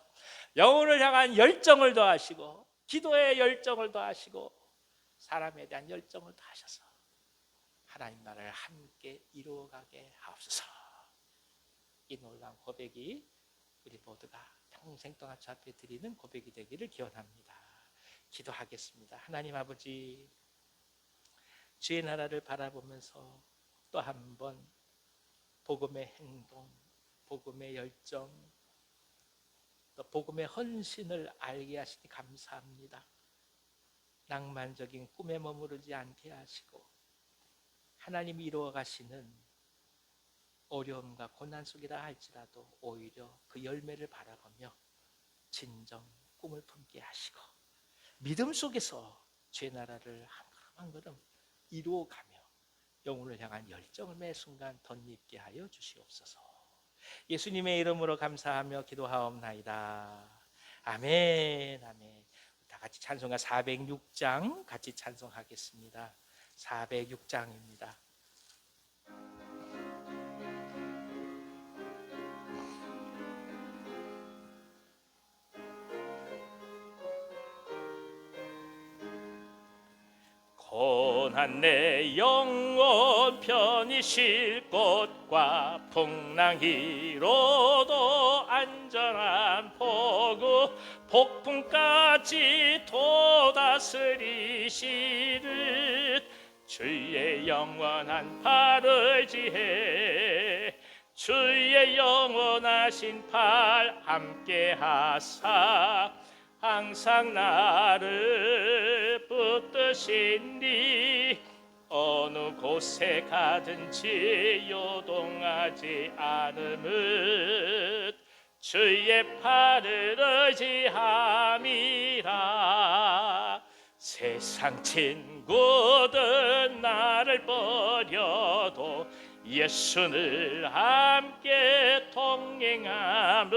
영혼을 향한 열정을 더하시고, 기도의 열정을 더하시고, 사람에 대한 열정을 더하셔서 하나님 나라를 함께 이루어가게 하옵소서. 이 놀라운 고백이 우리 모두가 평생 동안 주 앞에 드리는 고백이 되기를 기원합니다. 기도하겠습니다. 하나님 아버지, 주의 나라를 바라보면서 또 한 번 복음의 행동, 복음의 열정, 또 복음의 헌신을 알게 하시니 감사합니다. 낭만적인 꿈에 머무르지 않게 하시고 하나님이 이루어 가시는 어려움과 고난 속이라 할지라도 오히려 그 열매를 바라보며 진정 꿈을 품게 하시고 믿음 속에서 주의 나라를 한 걸음 한 걸음 이루어가며 영혼을 향한 열정을 매 순간 덧입게 하여 주시옵소서. 예수님의 이름으로 감사하며 기도하옵나이다. 아멘. 아멘. 다 같이 찬송가 406장 같이 찬송하겠습니다. 406장입니다. 고난 내 영혼 편히 쉴 곳과 풍랑이로도 안전한 포구, 폭풍까지 도다스리시듯 주의 영원한 팔을 지혜 주의 영원하신 팔 함께 하사 항상 나를 붙드시니 어느 곳에 가든지 요동하지 않음은 주의 팔을 의지함이라. 세상 친구들 나를 버려도 예수를 함께 동행함으로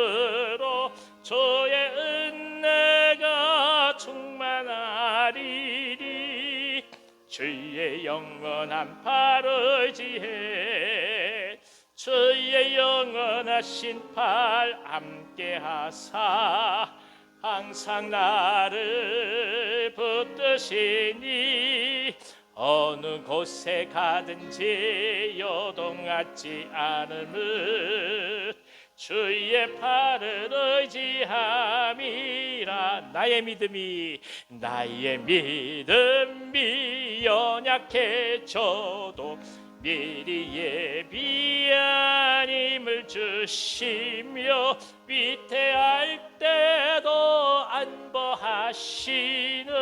주의 은혜가 충만하리니 주의 영원한 팔을 지혜 주의 영원하신 팔 함께 하사 항상 나를 붙드시니 어느 곳에 가든지 요동하지 않음은 주의 팔을 의지함이라. 나의 믿음이 연약해져도 미리 예비한 힘을 주시며 위태할 때도 안보하시는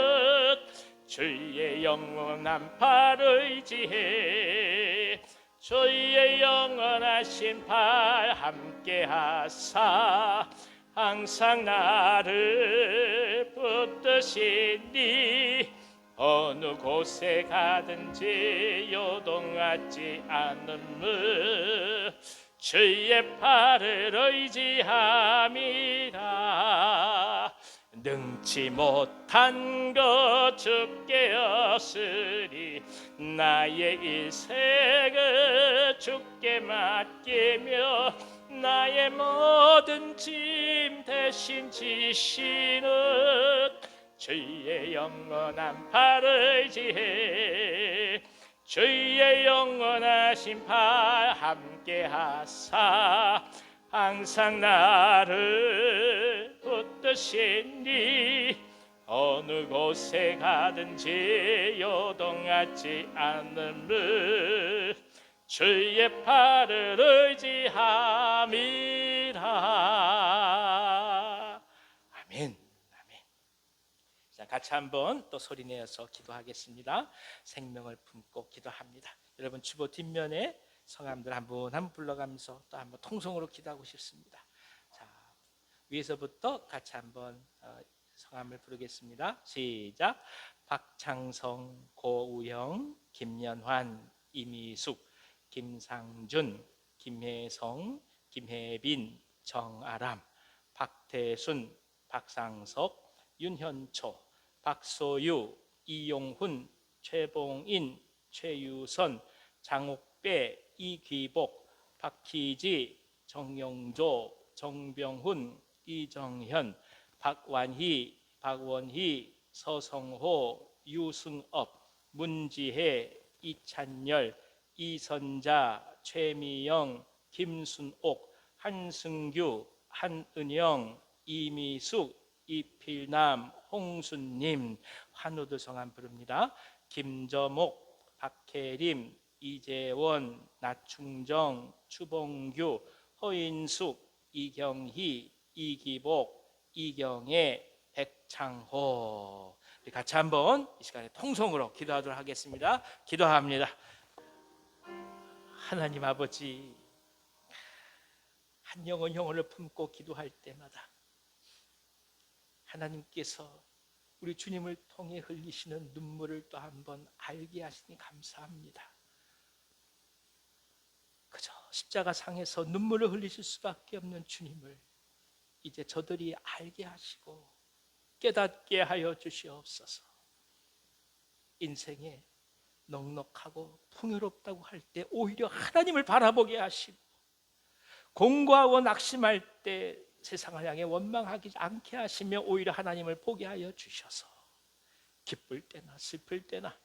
주의 영원한 팔을 의지해 주의 영원하신 팔 함께 하사 항상 나를 붙드시니 어느 곳에 가든지 요동하지 않음은 주의 팔을 의지함이라. 능치 못한 것 주께 여으리 나의 일생을 주께 맡기며 나의 모든 짐 대신 지시는 주의 영원한 팔을 지혜 주의 영원하신 팔 함께 하사 항상 나를 붙드시니 어느 곳에 가든지 요동하지 않음은 주의 팔을 의지함이라. 아멘. 아멘. 자, 같이 한번 또 소리 내어서 기도하겠습니다. 생명을 품고 기도합니다. 여러분 주보 뒷면에 성함들 한 분 한 분 불러가면서 또 한번 통성으로 기도하고 싶습니다. 자, 위에서부터 같이 한번 성함을 부르겠습니다. 시작. 박창성, 고우영, 김연환, 이미숙, 김상준, 김혜성, 김혜빈, 정아람, 박태순, 박상석, 윤현초, 박소유, 이용훈, 최봉인, 최유선, 장옥배, 이귀복, 박희지, 정영조, 정병훈, 이정현, 박완희, 박원희, 서성호, 유승업, 문지혜, 이찬열, 이선자, 최미영, 김순옥, 한승규, 한은영, 이미숙, 이필남, 홍순님, 환우들 성함 부릅니다. 김저목, 박혜림, 이재원, 나충정, 추봉규, 허인숙, 이경희, 이기복, 이경애, 백창호. 우리 같이 한번 이 시간에 통성으로 기도하도록 하겠습니다. 기도합니다. 하나님 아버지, 한 영혼 영혼을 품고 기도할 때마다 하나님께서 우리 주님을 통해 흘리시는 눈물을 또 한번 알게 하시니 감사합니다. 그저 십자가 상에서 눈물을 흘리실 수밖에 없는 주님을 이제 저들이 알게 하시고 깨닫게 하여 주시옵소서. 인생에 넉넉하고 풍요롭다고 할 때 오히려 하나님을 바라보게 하시고, 공고하고 낙심할 때 세상을 향해 원망하지 않게 하시며 오히려 하나님을 보게 하여 주셔서 기쁠 때나 슬플 때나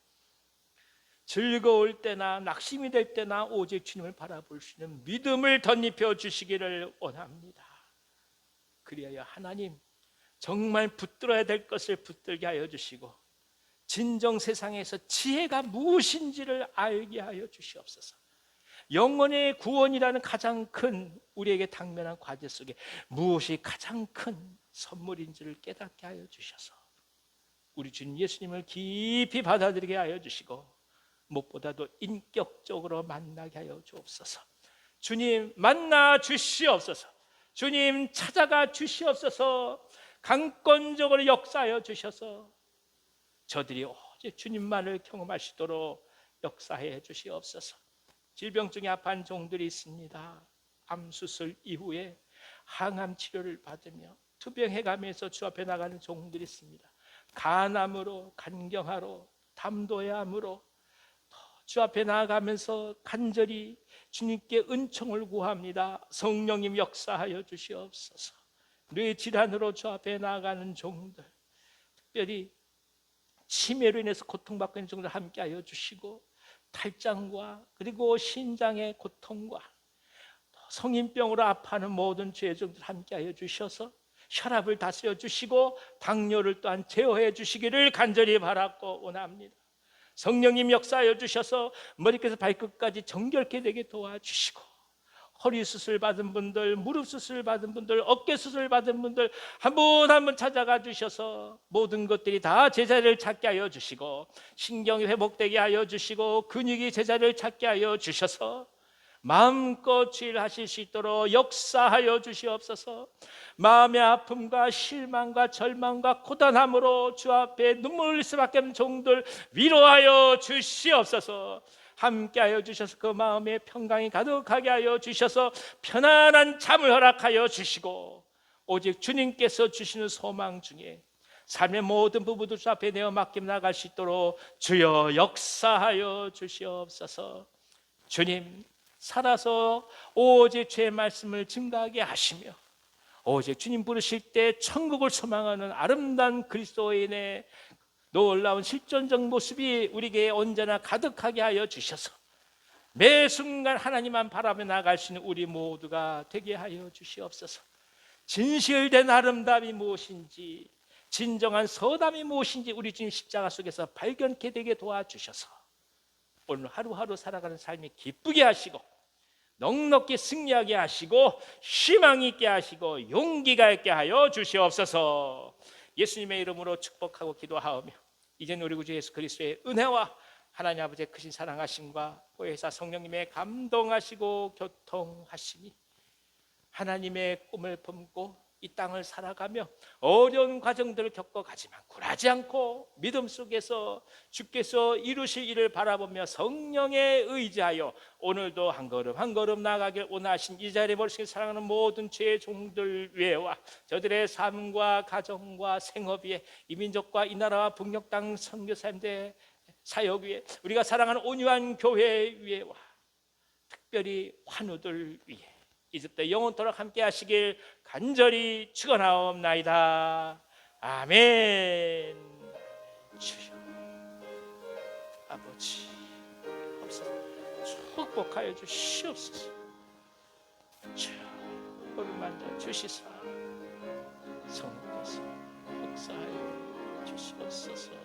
즐거울 때나 낙심이 될 때나 오직 주님을 바라볼 수 있는 믿음을 덧입혀 주시기를 원합니다. 그리하여 하나님 정말 붙들어야 될 것을 붙들게 하여 주시고 진정 세상에서 지혜가 무엇인지를 알게 하여 주시옵소서. 영혼의 구원이라는 가장 큰 우리에게 당면한 과제 속에 무엇이 가장 큰 선물인지를 깨닫게 하여 주셔서 우리 주님 예수님을 깊이 받아들이게 하여 주시고 무엇보다도 인격적으로 만나게 하여 주옵소서. 주님 만나 주시옵소서. 주님 찾아가 주시옵소서. 강권적으로 역사하여 주셔서 저들이 오직 주님만을 경험하시도록 역사해 주시옵소서. 질병증에 아파한 종들이 있습니다. 암수술 이후에 항암 치료를 받으며 투병해가면서 주 앞에 나가는 종들이 있습니다. 간암으로, 간경화로, 담도해암으로 주 앞에 나아가면서 간절히 주님께 은총을 구합니다. 성령님 역사하여 주시옵소서. 뇌 질환으로 주 앞에 나아가는 종들, 특별히 치매로 인해서 고통받고 있는 종들 함께하여 주시고 탈장과 그리고 신장의 고통과 성인병으로 아파하는 모든 죄종들 함께하여 주셔서 혈압을 다스려 주시고 당뇨를 또한 제어해 주시기를 간절히 바라고 원합니다. 성령님 역사하여 주셔서 머리끝에서 발끝까지 정결케 되게 도와주시고 허리 수술 받은 분들, 무릎 수술 받은 분들, 어깨 수술 받은 분들 한 분 한 분 찾아가 주셔서 모든 것들이 다 제자리를 찾게 하여 주시고 신경이 회복되게 하여 주시고 근육이 제자리를 찾게 하여 주셔서 마음껏 치유하실 수 있도록 역사하여 주시옵소서. 마음의 아픔과 실망과 절망과 고단함으로 주 앞에 눈물 흘릴 수밖에 없는 종들 위로하여 주시옵소서. 함께하여 주셔서 그 마음에 평강이 가득하게 하여 주셔서 편안한 잠을 허락하여 주시고 오직 주님께서 주시는 소망 중에 삶의 모든 부분들 주 앞에 내어 맡겨 나갈 수 있도록 주여 역사하여 주시옵소서. 주님 살아서 오직 주의 말씀을 증거하게 하시며 오직 주님 부르실 때 천국을 소망하는 아름다운 그리스도인의 놀라운 실존적 모습이 우리에게 언제나 가득하게 하여 주셔서 매 순간 하나님만 바라며 나갈 수 있는 우리 모두가 되게 하여 주시옵소서. 진실된 아름다움이 무엇인지 진정한 서담이 무엇인지 우리 주님 십자가 속에서 발견케 되게 도와주셔서 오늘 하루하루 살아가는 삶이 기쁘게 하시고 넉넉히 승리하게 하시고 희망 있게 하시고 용기가 있게 하여 주시옵소서. 예수님의 이름으로 축복하고 기도하오며 이제는 우리 구주 예수 그리스도의 은혜와 하나님 아버지의 크신 사랑하심과 보혜사 성령님의 감동하시고 교통하심이 하나님의 꿈을 품고 이 땅을 살아가며 어려운 과정들을 겪어가지만 굴하지 않고 믿음 속에서 주께서 이루실 일을 바라보며 성령에 의지하여 오늘도 한 걸음 한 걸음 나아가길 원하신 이 자리에 모시게 사랑하는 모든 죄의 종들 위에와 저들의 삶과 가정과 생업 위에 이 민족과 이 나라와 북녘 땅 선교사님들의 사역 위에 우리가 사랑하는 온유한 교회 위에와 특별히 환우들 위에 이집트 영원토록 함께 하시길 간절히 축원하옵나이다. 아멘. 주여 아버지 축복하여 주시옵소서. 주여 우리 만나 주시사 성령께서 역사하여 주시옵소서.